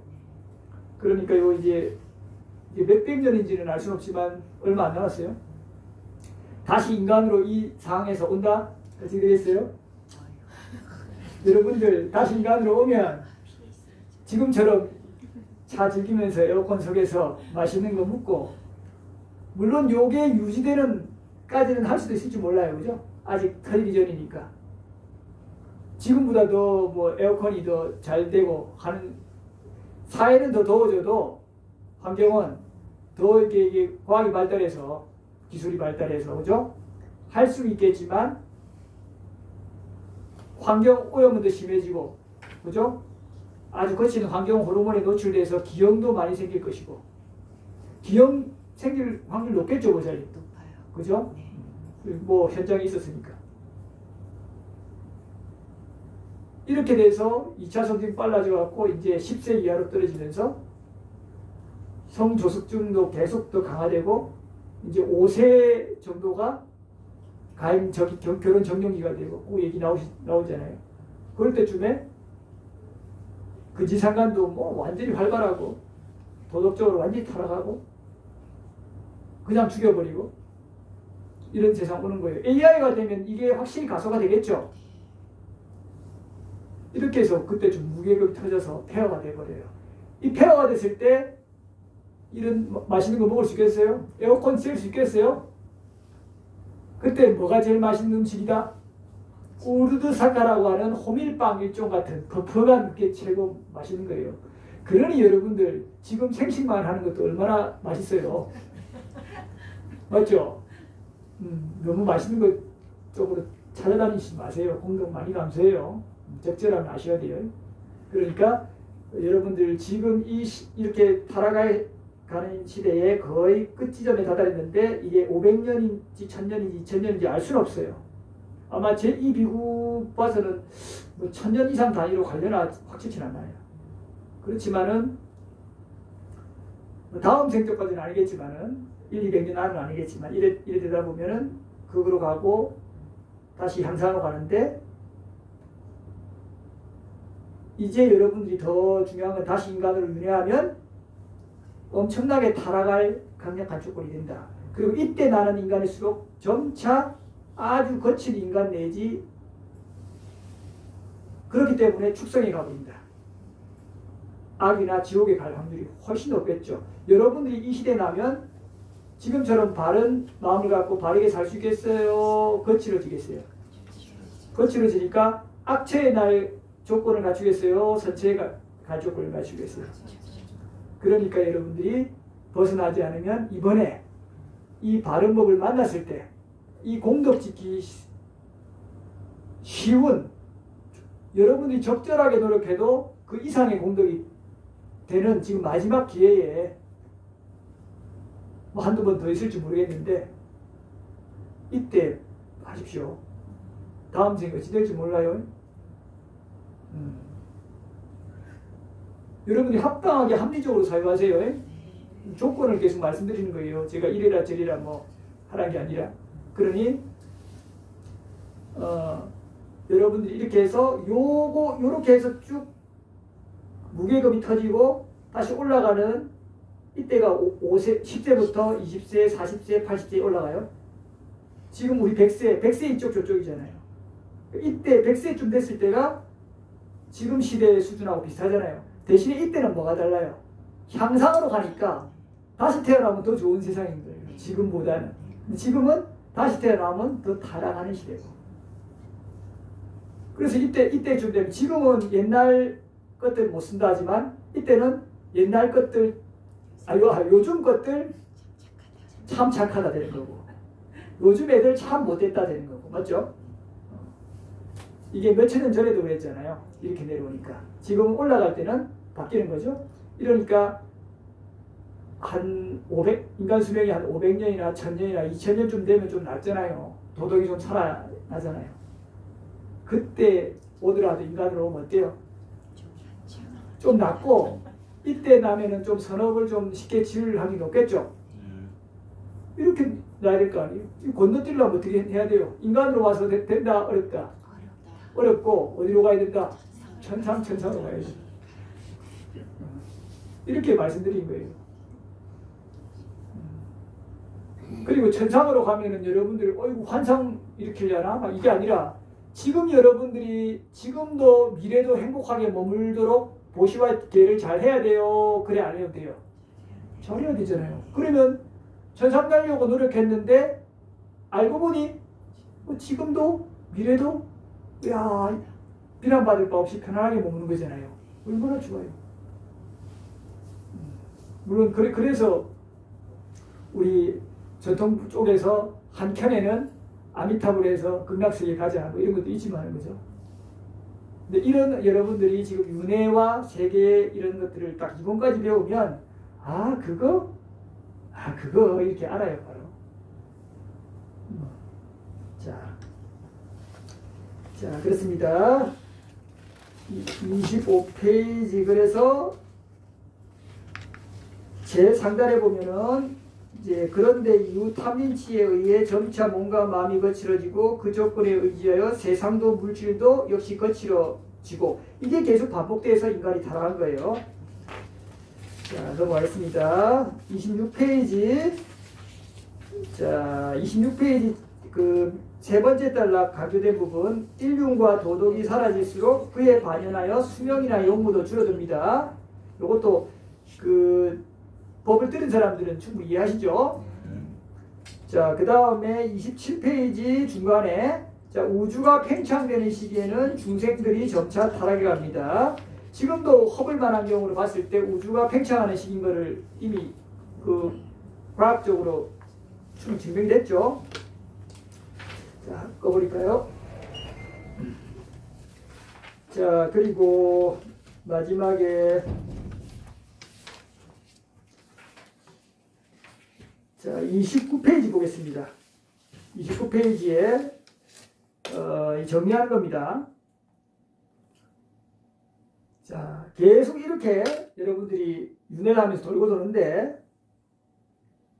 그러니까 요 이제 몇백 년인지는 알 수는 없지만 얼마 안 남았어요. 다시 인간으로 이 상황에서 온다? 어떻게 되겠어요? 여러분들 다시 인간으로 오면 지금처럼 차 즐기면서 에어컨 속에서 맛있는 거 먹고 물론 요게 유지되는 까지는 할 수도 있을지 몰라요. 그죠? 아직 터지기 전이니까. 지금보다 더 뭐 에어컨이 더 잘 되고 하는 사회는 더 더워져도 환경은 더 이게 과학이 발달해서 기술이 발달해서 그죠? 할 수 있겠지만 환경 오염은 더 심해지고 그죠? 아주 거친 환경 호르몬에 노출돼서 기형도 많이 생길 것이고 기형 생길 확률 높겠죠, 보자니. 높아요. 그죠? 네. 뭐 현장에 있었으니까. 이렇게 돼서 2차 성징 빨라져 갖고 이제 10세 이하로 떨어지면서 성조숙증도 계속 더 강화되고 이제 5세 정도가 가임 결혼 정년기가 되고 그 얘기 나오잖아요. 그럴 때쯤에 그 지상관도 뭐 완전히 활발하고 도덕적으로 완전히 타락하고 그냥 죽여버리고 이런 세상 오는 거예요. AI가 되면 이게 확실히 가소가 되겠죠. 이렇게 해서 그때 좀 무계급이 터져서 폐허가 돼버려요. 이 폐허가 됐을 때 이런 맛있는 거 먹을 수 있겠어요? 에어컨 쓸 수 있겠어요? 그때 뭐가 제일 맛있는 음식이다? 우르드사카라고 하는 호밀빵 일종 같은 퍼퍼한 게 최고 맛있는 거예요. 그러니 여러분들 지금 생식만 하는 것도 얼마나 맛있어요. 맞죠? 너무 맛있는 것 쪽으로 찾아다니지 마세요. 공동 많이 감수해요. 적절하면 아셔야 돼요. 그러니까 여러분들 지금 이렇게 타락가는 시대에 거의 끝 지점에 다다랐는데 이게 500년인지 1000년인지 2000년인지 알 수는 없어요. 아마 제 이 비구 봐서는 뭐 1000년 이상 단위로 관련하 확실치는 않아요. 그렇지만은 다음 생적까지는 아니겠지만은 100~200년 안은 아니겠지만 이래 되다 보면은 극으로 가고 다시 향상으로 가는데 이제 여러분들이 더 중요한 건 다시 인간으로 윤회하면 엄청나게 타락할 강력한 조건이 된다. 그리고 이때 나는 인간일수록 점차 아주 거친 인간 내지 그렇기 때문에 축성에 가버린다. 악이나 지옥에 갈 확률이 훨씬 높겠죠. 여러분들이 이 시대에 나면 지금처럼 바른 마음을 갖고 바르게 살 수 있겠어요? 거칠어지겠어요? 거칠어지니까 악체의 날 조건을 갖추겠어요? 선체의 갈 조건을 갖추겠어요? 그러니까 여러분들이 벗어나지 않으면 이번에 이 바른 법을 만났을 때 이 공덕 지키기 쉬운 여러분들이 적절하게 노력해도 그 이상의 공덕이 되는 지금 마지막 기회에 뭐 한두 번 더 있을지 모르겠는데 이때 하십시오. 다음 생이 어찌 될지 몰라요. 여러분이 합당하게 합리적으로 사용하세요. 조건을 계속 말씀드리는 거예요. 제가 이래라 저래라 뭐 하라는 게 아니라. 그러니 여러분들이 이렇게 해서 요렇게 해서 쭉 무게급이 터지고 다시 올라가는 이때가 10세부터 20세, 40세, 80세에 올라가요. 지금 우리 100세 이쪽 저쪽이잖아요. 이때 100세쯤 됐을 때가 지금 시대의 수준하고 비슷하잖아요. 대신에 이때는 뭐가 달라요? 향상으로 가니까 다시 태어나면 더 좋은 세상인 거예요. 지금보다는. 지금은 다시 태어나면 더 타락하는 시대고. 그래서 이때쯤 되면 지금은 옛날 것들 못 쓴다 하지만 이때는 옛날 것들, 요즘 것들 참 착하다 되는 거고 요즘 애들 참 못됐다 되는 거고. 맞죠? 이게 몇천 년 전에도 그랬잖아요. 이렇게 내려오니까. 지금 올라갈 때는 바뀌는 거죠. 이러니까 한 500, 인간 수명이 한 500년이나 1000년이나 2000년쯤 되면 좀 낫잖아요. 도덕이 좀 살아나잖아요. 그때 오더라도 인간으로 오면 어때요? 좀 낫고 이때 나면은 좀 선업을 좀 쉽게 지을 확률이 높겠죠. 이렇게 나야 될 거 아니에요. 건너뛰려면 어떻게 해야 돼요? 인간으로 와서 된다? 어렵다? 어렵고 어디로 가야 된다? 천상으로 가야지. 이렇게 말씀드린 거예요. 그리고 천상으로 가면은 여러분들 어이구 환상 일으키려나? 이게 아니라 지금 여러분들이 지금도 미래도 행복하게 머물도록 보시와 계획을 잘 해야 돼요. 그래 안 해도 돼요? 잘해야 되잖아요. 그러면 천상 가려고 노력했는데 알고 보니 지금도 미래도 야 비난받을 바 없이 편안하게 머무는 거잖아요. 얼마나 좋아요. 물론 그래서 우리 전통 쪽에서 한켠에는 아미타불에서 극락세계 가자 뭐 이런 것도 있지만 그죠. 근데 이런 여러분들이 지금 윤회와 세계 이런 것들을 딱 이번까지 배우면 그거 이렇게 알아요 바로. 자 그렇습니다. 25페이지 그래서 제 상단에 보면은 이제 그런데 이후 탐진치에 의해 점차 몸과 마음이 거칠어지고 그 조건에 의지하여 세상도 물질도 역시 거칠어지고 이게 계속 반복돼서 인간이 타락한 거예요. 자 넘어가겠습니다. 26페이지. 자 26페이지 그 세 번째 단락 강조된 부분 인륜과 도덕이 사라질수록 그에 반연하여 수명이나 용무도 줄어듭니다. 이것도 그 법을 들은 사람들은 충분히 이해하시죠? 자, 그 다음에 27페이지 중간에 자, 우주가 팽창되는 시기에는 중생들이 점차 타락해 갑니다. 지금도 허블만한 경우로 봤을 때 우주가 팽창하는 시기인 것을 이미 그 과학적으로 증명이 됐죠? 자, 꺼버릴까요? 자, 그리고 마지막에 자, 29페이지 보겠습니다. 29페이지에 정리하는 겁니다. 자, 계속 이렇게 여러분들이 윤회를 하면서 돌고 도는데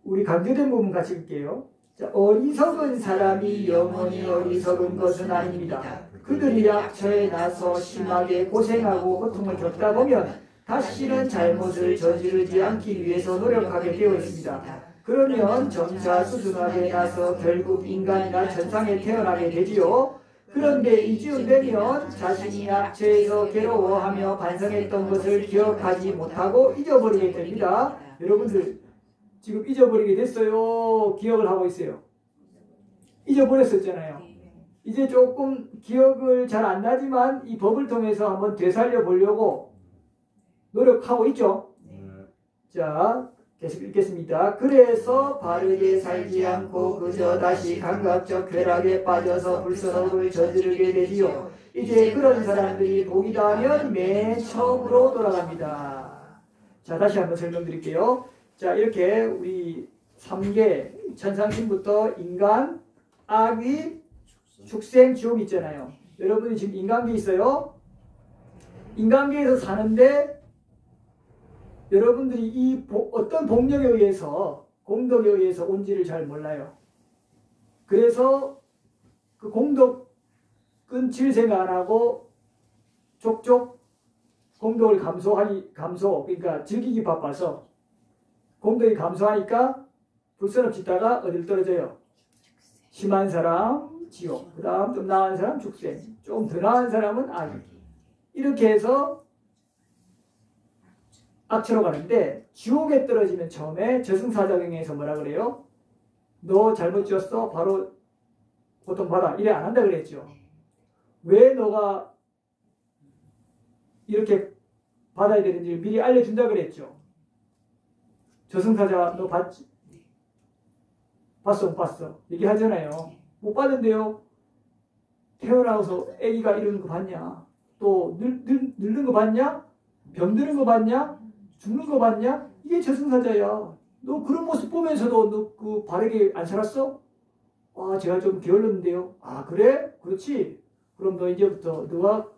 우리 강조된 부분 같이 읽게요. 자, 어리석은 사람이 영원히 어리석은 것은 아닙니다. 그들이 약처에 나서 심하게 고생하고 고통을 겪다 보면 다시는 잘못을 저지르지 않기 위해서 노력하게 되어 있습니다. 그러면 점차 수순하게 나서 결국 인간이나 천상에 태어나게 되지요. 그런데 이쯤 되면 자신이 약체에서 괴로워하며 반성했던 것을 기억하지 못하고 잊어버리게 됩니다. 여러분들 지금 잊어버리게 됐어요? 기억을 하고 있어요? 잊어버렸었잖아요. 이제 조금 기억을 잘 안 나지만 이 법을 통해서 한번 되살려 보려고 노력하고 있죠. 자, 계속 읽겠습니다. 그래서 바르게 살지 않고 그저 다시 감각적 쾌락에 빠져서 불선업을 저지르게 되지요. 이제 그런 사람들이 복이 닿으면 맨 처음으로 돌아갑니다. 자, 다시 한번 설명드릴게요. 자, 이렇게 우리 3계 천상신부터 인간, 악귀, 축생, 지옥 있잖아요. 여러분이 지금 인간계 있어요? 인간계에서 사는데 여러분들이 이 어떤 복력에 의해서 공덕에 의해서 온지를 잘 몰라요. 그래서 그 공덕은 질 생각 안 하고 족족 공덕을 그러니까 즐기기 바빠서 공덕이 감소하니까 불선업 짓다가 어딜 떨어져요? 심한 사람 지옥, 그 다음 좀 나은 사람 축생, 좀 더 나은 사람은 악이. 이렇게 해서 악취로 가는데 지옥에 떨어지면 처음에 저승사자경에서 뭐라 그래요? 너 잘못 지었어? 바로 고통받아. 이래 안 한다 그랬죠. 왜 너가 이렇게 받아야 되는지 미리 알려준다 그랬죠. 저승사자 너 봤지? 봤어 못 봤어? 얘기하잖아요. 못 봤는데요. 태어나서 애기가 이러는 거 봤냐? 또 늙는 거 봤냐? 병드는 거 봤냐? 죽는 거 봤냐? 이게 저승사자야. 너 그런 모습 보면서도 너 그 바르게 안 살았어? 아, 제가 좀 게을렀는데요. 아, 그래? 그렇지. 그럼 너 이제부터 너가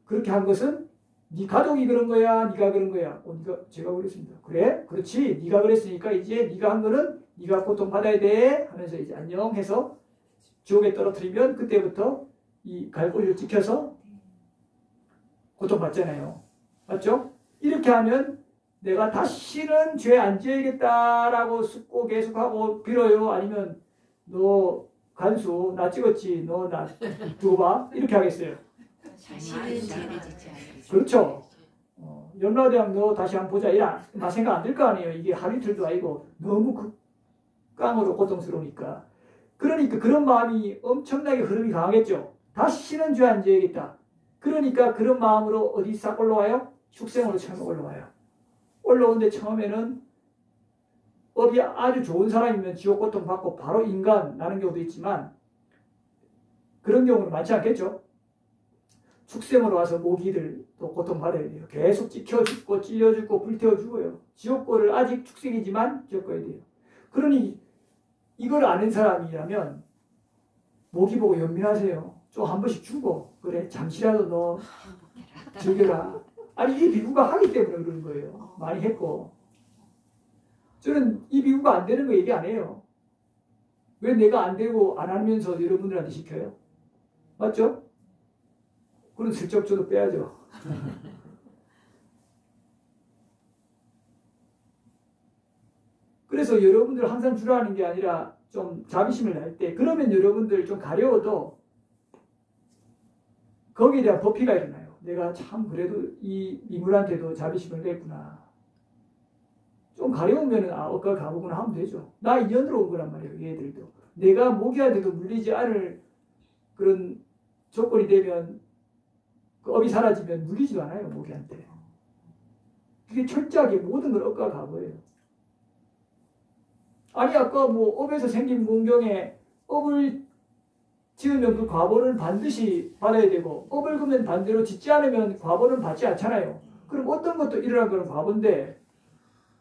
그렇게 한 것은 네 가족이 그런 거야? 네가 그런 거야? 제가 그랬습니다. 그래? 그렇지. 네가 그랬으니까 이제 네가 한 거는 네가 고통받아야 돼 하면서 이제 안녕해서 지옥에 떨어뜨리면 그때부터 이 갈고리를 찍혀서 고통받잖아요. 맞죠? 이렇게 하면 내가 다시는 죄 안 지어야겠다라고 숙고 계속하고 빌어요? 아니면 너 간수 나 찍었지 너 나 두고 봐? 이렇게 하겠어요? 다시는 죄를 짓지 않겠습니다. 그렇죠. 연락대학 너 다시 한번 보자 나 생각 안 들 거 아니에요. 이게 하루 이틀도 아니고 너무 극강으로 고통스러우니까. 그러니까 그런 마음이 엄청나게 흐름이 강하겠죠. 다시는 죄 안 지어야겠다. 그러니까 그런 마음으로 어디 싹 올라와요? 축생으로 처음 올라와요. 올라오는데 처음에는 업이 아주 좋은 사람이면 지옥 고통 받고 바로 인간 나는 경우도 있지만 그런 경우는 많지 않겠죠. 축생으로 와서 모기들 또 고통 받아야 돼요. 계속 찍혀 죽고 찔려 죽고 불태워 죽어요. 지옥고를 아직 축생이지만 겪어야 돼요. 그러니 이걸 아는 사람이라면 모기 보고 연민하세요. 좀 한 번씩 죽어. 그래 잠시라도 너 즐겨라. 아니 이 비구가 하기 때문에 그런 거예요. 많이 했고. 저는 이 비구가 안 되는 거 얘기 안 해요. 왜 내가 안 되고 안 하면서 여러분들한테 시켜요? 맞죠? 그럼 슬쩍 저도 빼야죠. 그래서 여러분들 항상 주라는 게 아니라 좀 자비심을 날 때 그러면 여러분들 좀 가려워도 거기에 대한 도피가 일어나요. 내가 참 그래도 이 미물한테도 자비심을 냈구나. 좀 가려우면 억까 가보구나 하면 되죠. 나 인연으로 온 거란 말이에요. 얘들도. 내가 모기한테도 물리지 않을 그런 조건이 되면 그 업이 사라지면 물리지도 않아요. 모기한테. 그게 철저하게 모든 걸 억까 가보예요. 아니 아까 뭐 업에서 생긴 공경에 업을 지으면 그 과보는 반드시 받아야 되고 업을 그러면 반대로 짓지 않으면 과보는 받지 않잖아요. 그럼 어떤 것도 일어난 거는 과보인데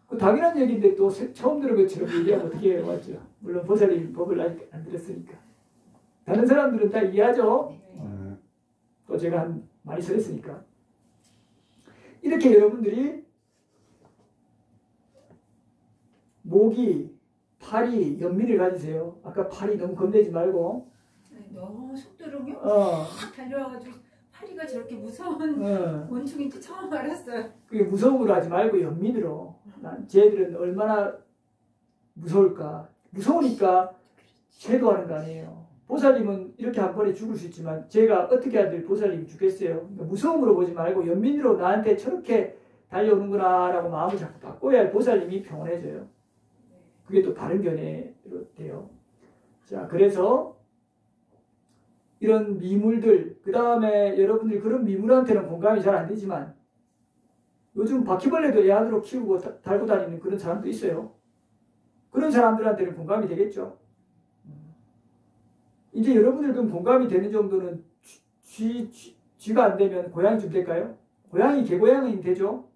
그 당연한 얘기인데 또 처음 들은 것처럼 얘기하면 어떻게 해요? 맞죠? 물론 보살님 법을 아직 안 들었으니까. 다른 사람들은 다 이해하죠? 또 제가 많이 설했으니까. 이렇게 여러분들이 모기, 파리, 연민을 가지세요. 아까 파리 너무 겁내지 말고. 너무 속도로요? 확 달려와가지고 파리가 저렇게 무서운 곤충인지 처음 알았어요. 그게 무서움으로 하지 말고 연민으로. 쟤들은 얼마나 무서울까. 무서우니까 제도하는 거 아니에요. 보살님은 이렇게 한 번에 죽을 수 있지만 제가 어떻게 하든 보살님이 죽겠어요. 그러니까 무서움으로 보지 말고 연민으로 나한테 저렇게 달려오는구나 라고 마음을 자꾸 바꿔야 보살님이 평온해져요. 그게 또 다른 견해로 돼요. 자, 그래서 이런 미물들, 그 다음에 여러분들이 그런 미물한테는 공감이 잘 안 되지만 요즘 바퀴벌레도 애완으로 키우고 달고 다니는 그런 사람도 있어요. 그런 사람들한테는 공감이 되겠죠. 이제 여러분들 그럼 공감이 되는 정도는 쥐가 안 되면 고양이 좀 될까요? 고양이, 개고양이는 되죠.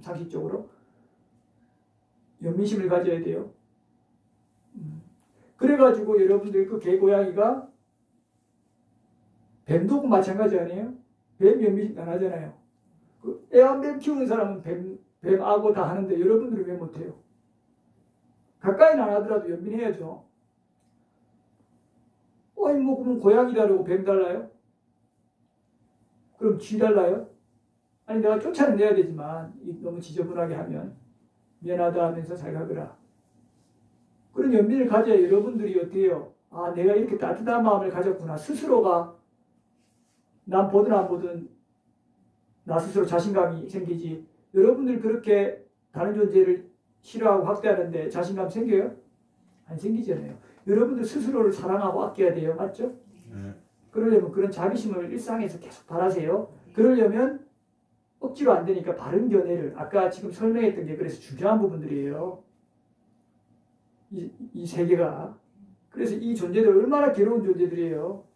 상식적으로. 연민심을 가져야 돼요. 그래가지고 여러분들 그 개고양이가 뱀도 마찬가지 아니에요? 뱀 연민심 안 하잖아요. 그 애완뱀 키우는 사람은 뱀하고 다 하는데 여러분들은 왜 못해요? 가까이는 안 하더라도 연민해야죠. 아니 뭐 그럼 고양이 다르고 뱀 달라요? 그럼 쥐 달라요? 아니 내가 쫓아내야 되지만 너무 지저분하게 하면 미안하다 하면서 잘 가거라. 그런 연민을 가져야 여러분들이 어떻게 해요? 아 내가 이렇게 따뜻한 마음을 가졌구나. 스스로가 난 보든 안 보든 나 스스로 자신감이 생기지. 여러분들 그렇게 다른 존재를 싫어하고 학대하는데 자신감 생겨요? 안 생기잖아요. 여러분들 스스로를 사랑하고 아껴야 돼요. 맞죠? 그러려면 그런 자비심을 일상에서 계속 바라세요. 그러려면 억지로 안 되니까 바른 견해를, 아까 지금 설명했던 게 그래서 중요한 부분들이에요. 이 세계가. 그래서 이 존재들 얼마나 괴로운 존재들이에요.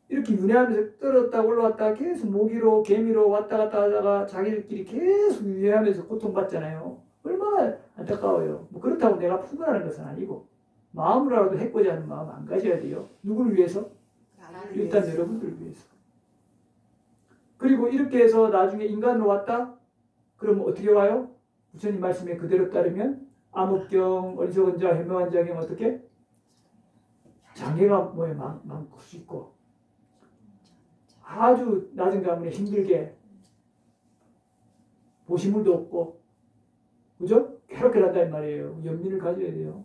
이렇게 윤회하면서 떨어졌다 올라왔다 계속 모기로 개미로 왔다 갔다 하다가 자기들끼리 계속 윤회하면서 고통받잖아요. 얼마나 안타까워요. 뭐 그렇다고 내가 푸근하는 것은 아니고 마음으로라도 해코자 하는 마음 안 가져야 돼요. 누구를 위해서? 일단 여러분들을 위해서. 그리고 이렇게 해서 나중에 인간으로 왔다? 그러면 어떻게 와요? 부처님 말씀에 그대로 따르면 암흑경, 어리석은자, 현명한자경 어떻게? 장애가 뭐에 많을 수 있고 아주 낮은 가문에 힘들게 보시물도 없고 그죠? 괴롭게 한다는 말이에요. 연민을 가져야 돼요.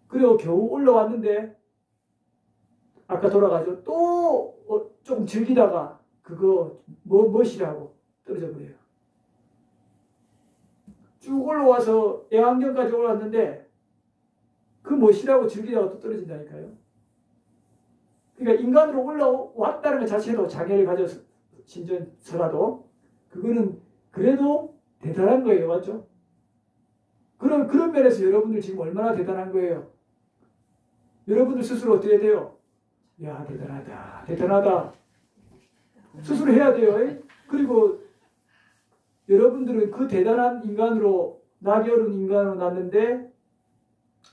그리고 겨우 올라왔는데 아까 돌아가죠. 또 조금 즐기다가 그거 멋이라고 떨어져 버려요. 쭉 올라와서 애완경까지 올라왔는데 그 멋이라고 즐기다가 또 떨어진다니까요. 그러니까 인간으로 올라왔다는 것 자체로 장애를 가져서 신전서라도 그거는 그래도 대단한 거예요. 맞죠? 그런 면에서 여러분들 지금 얼마나 대단한 거예요. 여러분들 스스로 어떻게 해야 돼요? 야, 대단하다. 대단하다. 스스로 해야 돼요. 그리고 여러분들은 그 대단한 인간으로, 낙이 어른 인간으로 났는데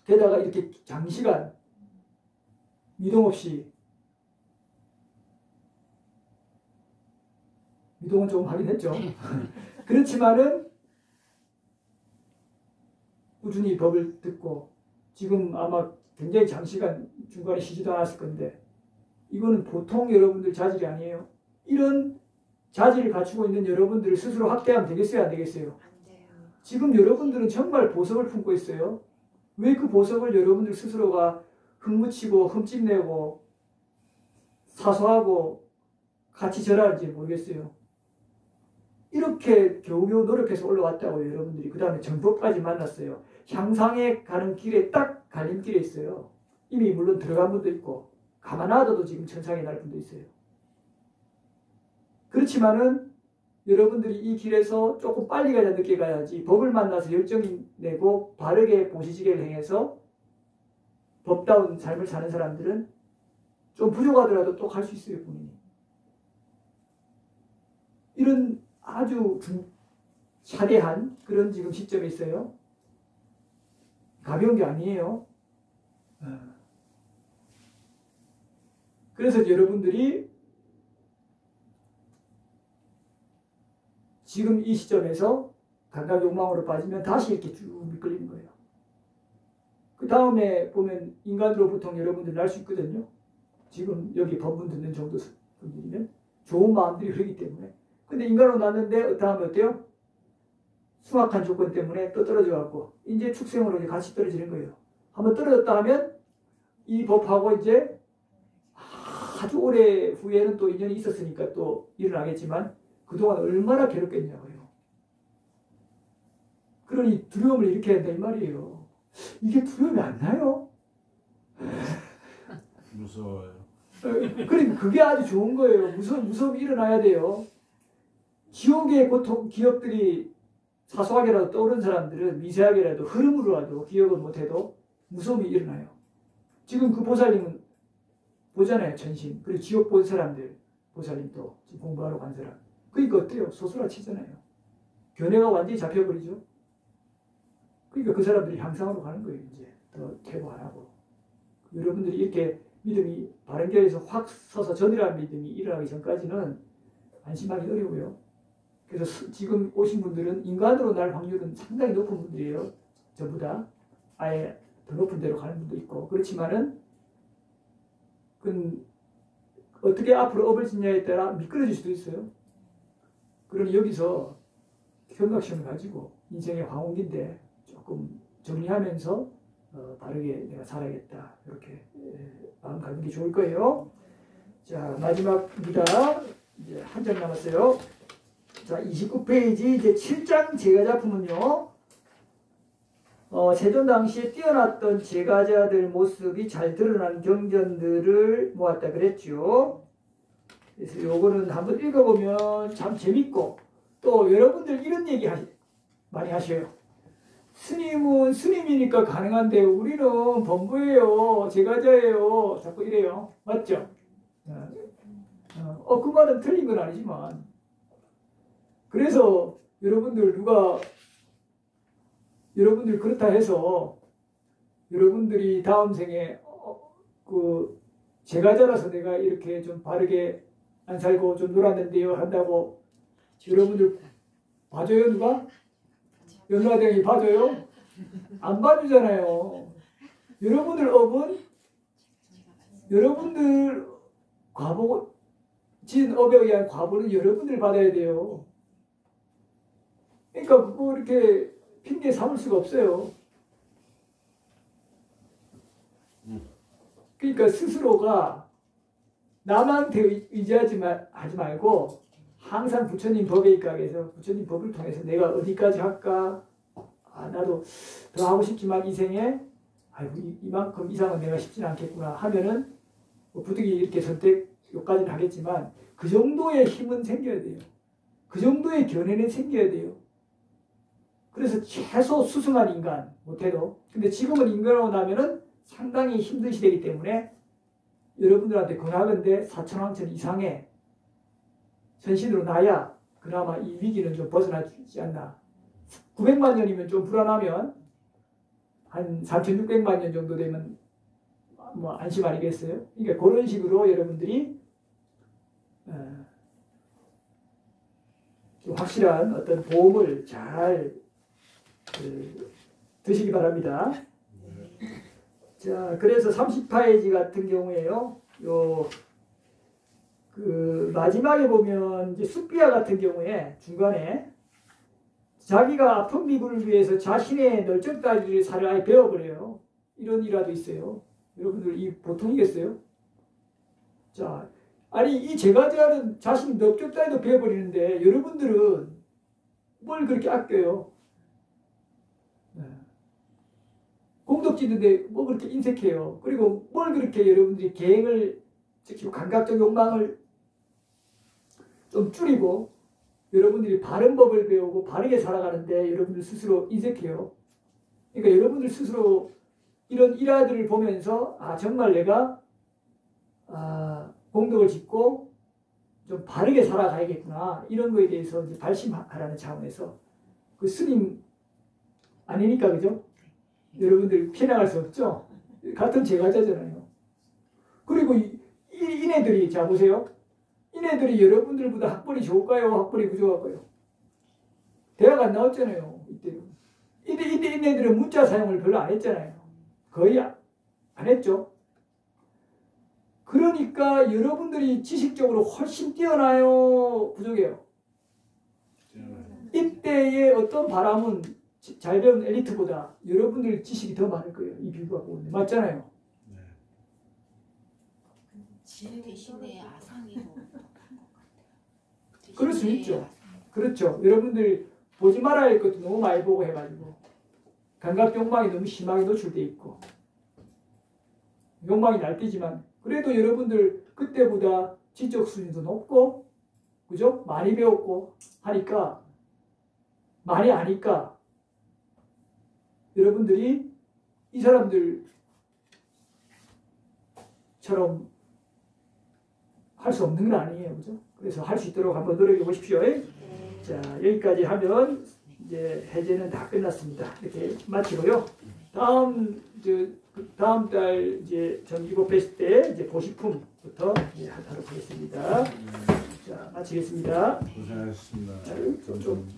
게다가 이렇게 장시간 미동 없이, 미동은 조금 하긴 했죠. 그렇지만은 꾸준히 법을 듣고 지금 아마 굉장히 장시간 중간에 쉬지도 않았을 건데 이거는 보통 여러분들 자질이 아니에요. 이런 자질을 갖추고 있는 여러분들을 스스로 학대하면 되겠어요? 안 되겠어요? 안 돼요. 지금 여러분들은 정말 보석을 품고 있어요. 왜 그 보석을 여러분들 스스로가 흠묻히고 흠집내고 사소하고 같이 절하는지 모르겠어요. 이렇게 겨우겨우 노력해서 올라왔다고 여러분들이 그 다음에 정법까지 만났어요. 향상에 가는 길에 딱 갈림길에 있어요. 이미 물론 들어간 분도 있고 가만 놔둬도 지금 천상에 날 분도 있어요. 그렇지만은 여러분들이 이 길에서 조금 빨리 가야 늦게 가야지 법을 만나서 열정이 내고 바르게 보시지개를 행해서 법다운 삶을 사는 사람들은 좀 부족하더라도 또 갈 수 있어요. 본인이. 이런 아주 차대한 그런 지금 시점에 있어요. 가벼운 게 아니에요. 그래서 여러분들이 지금 이 시점에서 감각 욕망으로 빠지면 다시 이렇게 쭉 미끌리는 거예요. 그 다음에 보면 인간으로 보통 여러분들 날 수 있거든요. 지금 여기 법문 듣는 정도 분들이면 좋은 마음들이 흐르기 때문에. 근데 인간으로 났는데 어떠하면 어때요? 숭악한 조건 때문에 또 떨어져 갖고 이제 축생으로 이제 같이 떨어지는 거예요. 한번 떨어졌다 하면 이 법하고 이제 아주 오래 후에는 또 인연이 있었으니까 또 일어나겠지만 그동안 얼마나 괴롭겠냐고요. 그러니 두려움을 일으켜야 된다 이 말이에요. 이게 두려움이 안 나요? 무서워요. 그러니까 그게 아주 좋은 거예요. 무서움이 일어나야 돼요. 지옥의 고통, 기억들이 사소하게라도 떠오른 사람들은 미세하게라도 흐름으로라도 기억을 못해도 무서움이 일어나요. 지금 그 보살님은 보잖아요. 전신. 그리고 지옥 본 사람들, 보살님도 지금 공부하러 간 사람. 그러니까 어때요? 소스라치잖아요. 견해가 완전히 잡혀버리죠. 그러니까 그 사람들이 향상으로 가는 거예요. 이제 더 퇴보 안 하고. 여러분들이 이렇게 믿음이 바른 길에서 확 서서 전이라는 믿음이 일어나기 전까지는 안심하기 어려워요. 그래서 지금 오신 분들은 인간으로 날 확률은 상당히 높은 분들이에요. 저보다 아예 더 높은 데로 가는 분도 있고. 그렇지만은 어떻게 앞으로 업을 짓냐에 따라 미끄러질 수도 있어요. 그러니 여기서 경각심을 가지고 인생의 황혼기인데 조금 정리하면서 바르게 내가 살아야겠다. 이렇게 마음 가는 게 좋을 거예요. 자, 마지막입니다. 이제 한 장 남았어요. 자, 29페이지 이제 7장 제가작품은요. 세존 당시에 뛰어났던 제가자들 모습이 잘 드러난 경전들을 모았다 그랬죠. 그래서 요거는 한번 읽어보면 참 재밌고 또 여러분들 이런 얘기 많이 하셔요. 스님은 스님이니까 가능한데 우리는 범부예요. 제가자예요. 자꾸 이래요. 맞죠? 그 말은 틀린 건 아니지만 그래서 여러분들 여러분들 그렇다 해서 여러분들이 다음 생에 그 제가자라서 내가 이렇게 좀 바르게 안 살고 좀 놀았는데요 한다고 여러분들 봐줘요 누가? 연화대왕이 봐줘요? 안 봐주잖아요. 여러분들 업은 여러분들 과보 진 업에 의한 과보는 여러분들 받아야 돼요. 그러니까 그거 이렇게 핑계 삼을 수가 없어요. 그러니까 스스로가 남한테 의지하지 하지 말고 항상 부처님 법에 입각해서 부처님 법을 통해서 내가 어디까지 할까? 나도 더 하고 싶지만 이 생에 아이고 이만큼 이상은 내가 쉽지는 않겠구나 하면은 뭐 부득이 이렇게 선택 요까지는 하겠지만 그 정도의 힘은 생겨야 돼요. 그 정도의 견해는 생겨야 돼요. 그래서 최소 수승한 인간 못해도 근데 지금은 인간으로 나면은 상당히 힘든 시대이기 때문에 여러분들한테 권하건대 4천왕천 이상의 전신으로 나야 그나마 이 위기는 좀 벗어나지 않나. 900만 년이면 좀 불안하면 한 3,600만 년 정도 되면 뭐 안심 아니겠어요? 그러니까 그런 식으로 여러분들이 좀 확실한 어떤 보험을 잘 드시기 바랍니다. 자, 그래서 30페이지 같은 경우에요. 그 마지막에 보면 이제 숫비아 같은 경우에 중간에 자기가 아픈 미군을 위해서 자신의 널쩍다리를 살을 아예 베어버려요. 이런 일화도 있어요. 여러분들 이 보통이겠어요? 자, 아니 이 제가자는 자신 널쩍다리도 베어버리는데 여러분들은 뭘 그렇게 아껴요? 공덕 짓는데 뭐 그렇게 인색해요. 그리고 뭘 그렇게 여러분들이 계획을 즉 감각적 욕망을 좀 줄이고 여러분들이 바른 법을 배우고 바르게 살아가는데 여러분들 스스로 인색해요. 그러니까 여러분들 스스로 이런 일화들을 보면서 정말 내가 공덕을 짓고 좀 바르게 살아가야겠구나 이런 거에 대해서 이제 발심하라는 차원에서 그 스님 아니니까 그죠? 여러분들 피해나갈 수 없죠? 같은 제가자잖아요. 그리고 이네들이 자 보세요. 이네들이 여러분들보다 학벌이 좋을까요? 학벌이 부족할까요? 대학 안 나왔잖아요. 이때는. 이네들은 문자 사용을 별로 안 했잖아요. 거의 안 했죠. 그러니까 여러분들이 지식적으로 훨씬 뛰어나요? 부족해요? 이때의 어떤 바람은 잘 배운 엘리트보다 여러분들 지식이 더 많을 거예요. 이 비교가 보는데 맞잖아요. 질 대신에 아상이 그럴 수 있죠. 그렇죠. 여러분들 보지 말아야 할 것도 너무 많이 보고 해가지고 감각 욕망이 너무 심하게 노출돼 있고 욕망이 날뛰지만 그래도 여러분들 그때보다 지적 수준도 높고 그죠? 많이 배웠고 하니까 많이 아니까 여러분들이 이 사람들처럼 할 수 없는 건 아니에요. 그죠? 그래서 할 수 있도록 한번 노력해 보십시오. 자, 여기까지 하면 이제 해제는 다 끝났습니다. 이렇게 마치고요. 다음 달 이제 전기고 뵀을 때 이제 보시품부터 이제 하도록 하겠습니다. 자, 마치겠습니다. 고생하셨습니다. 좀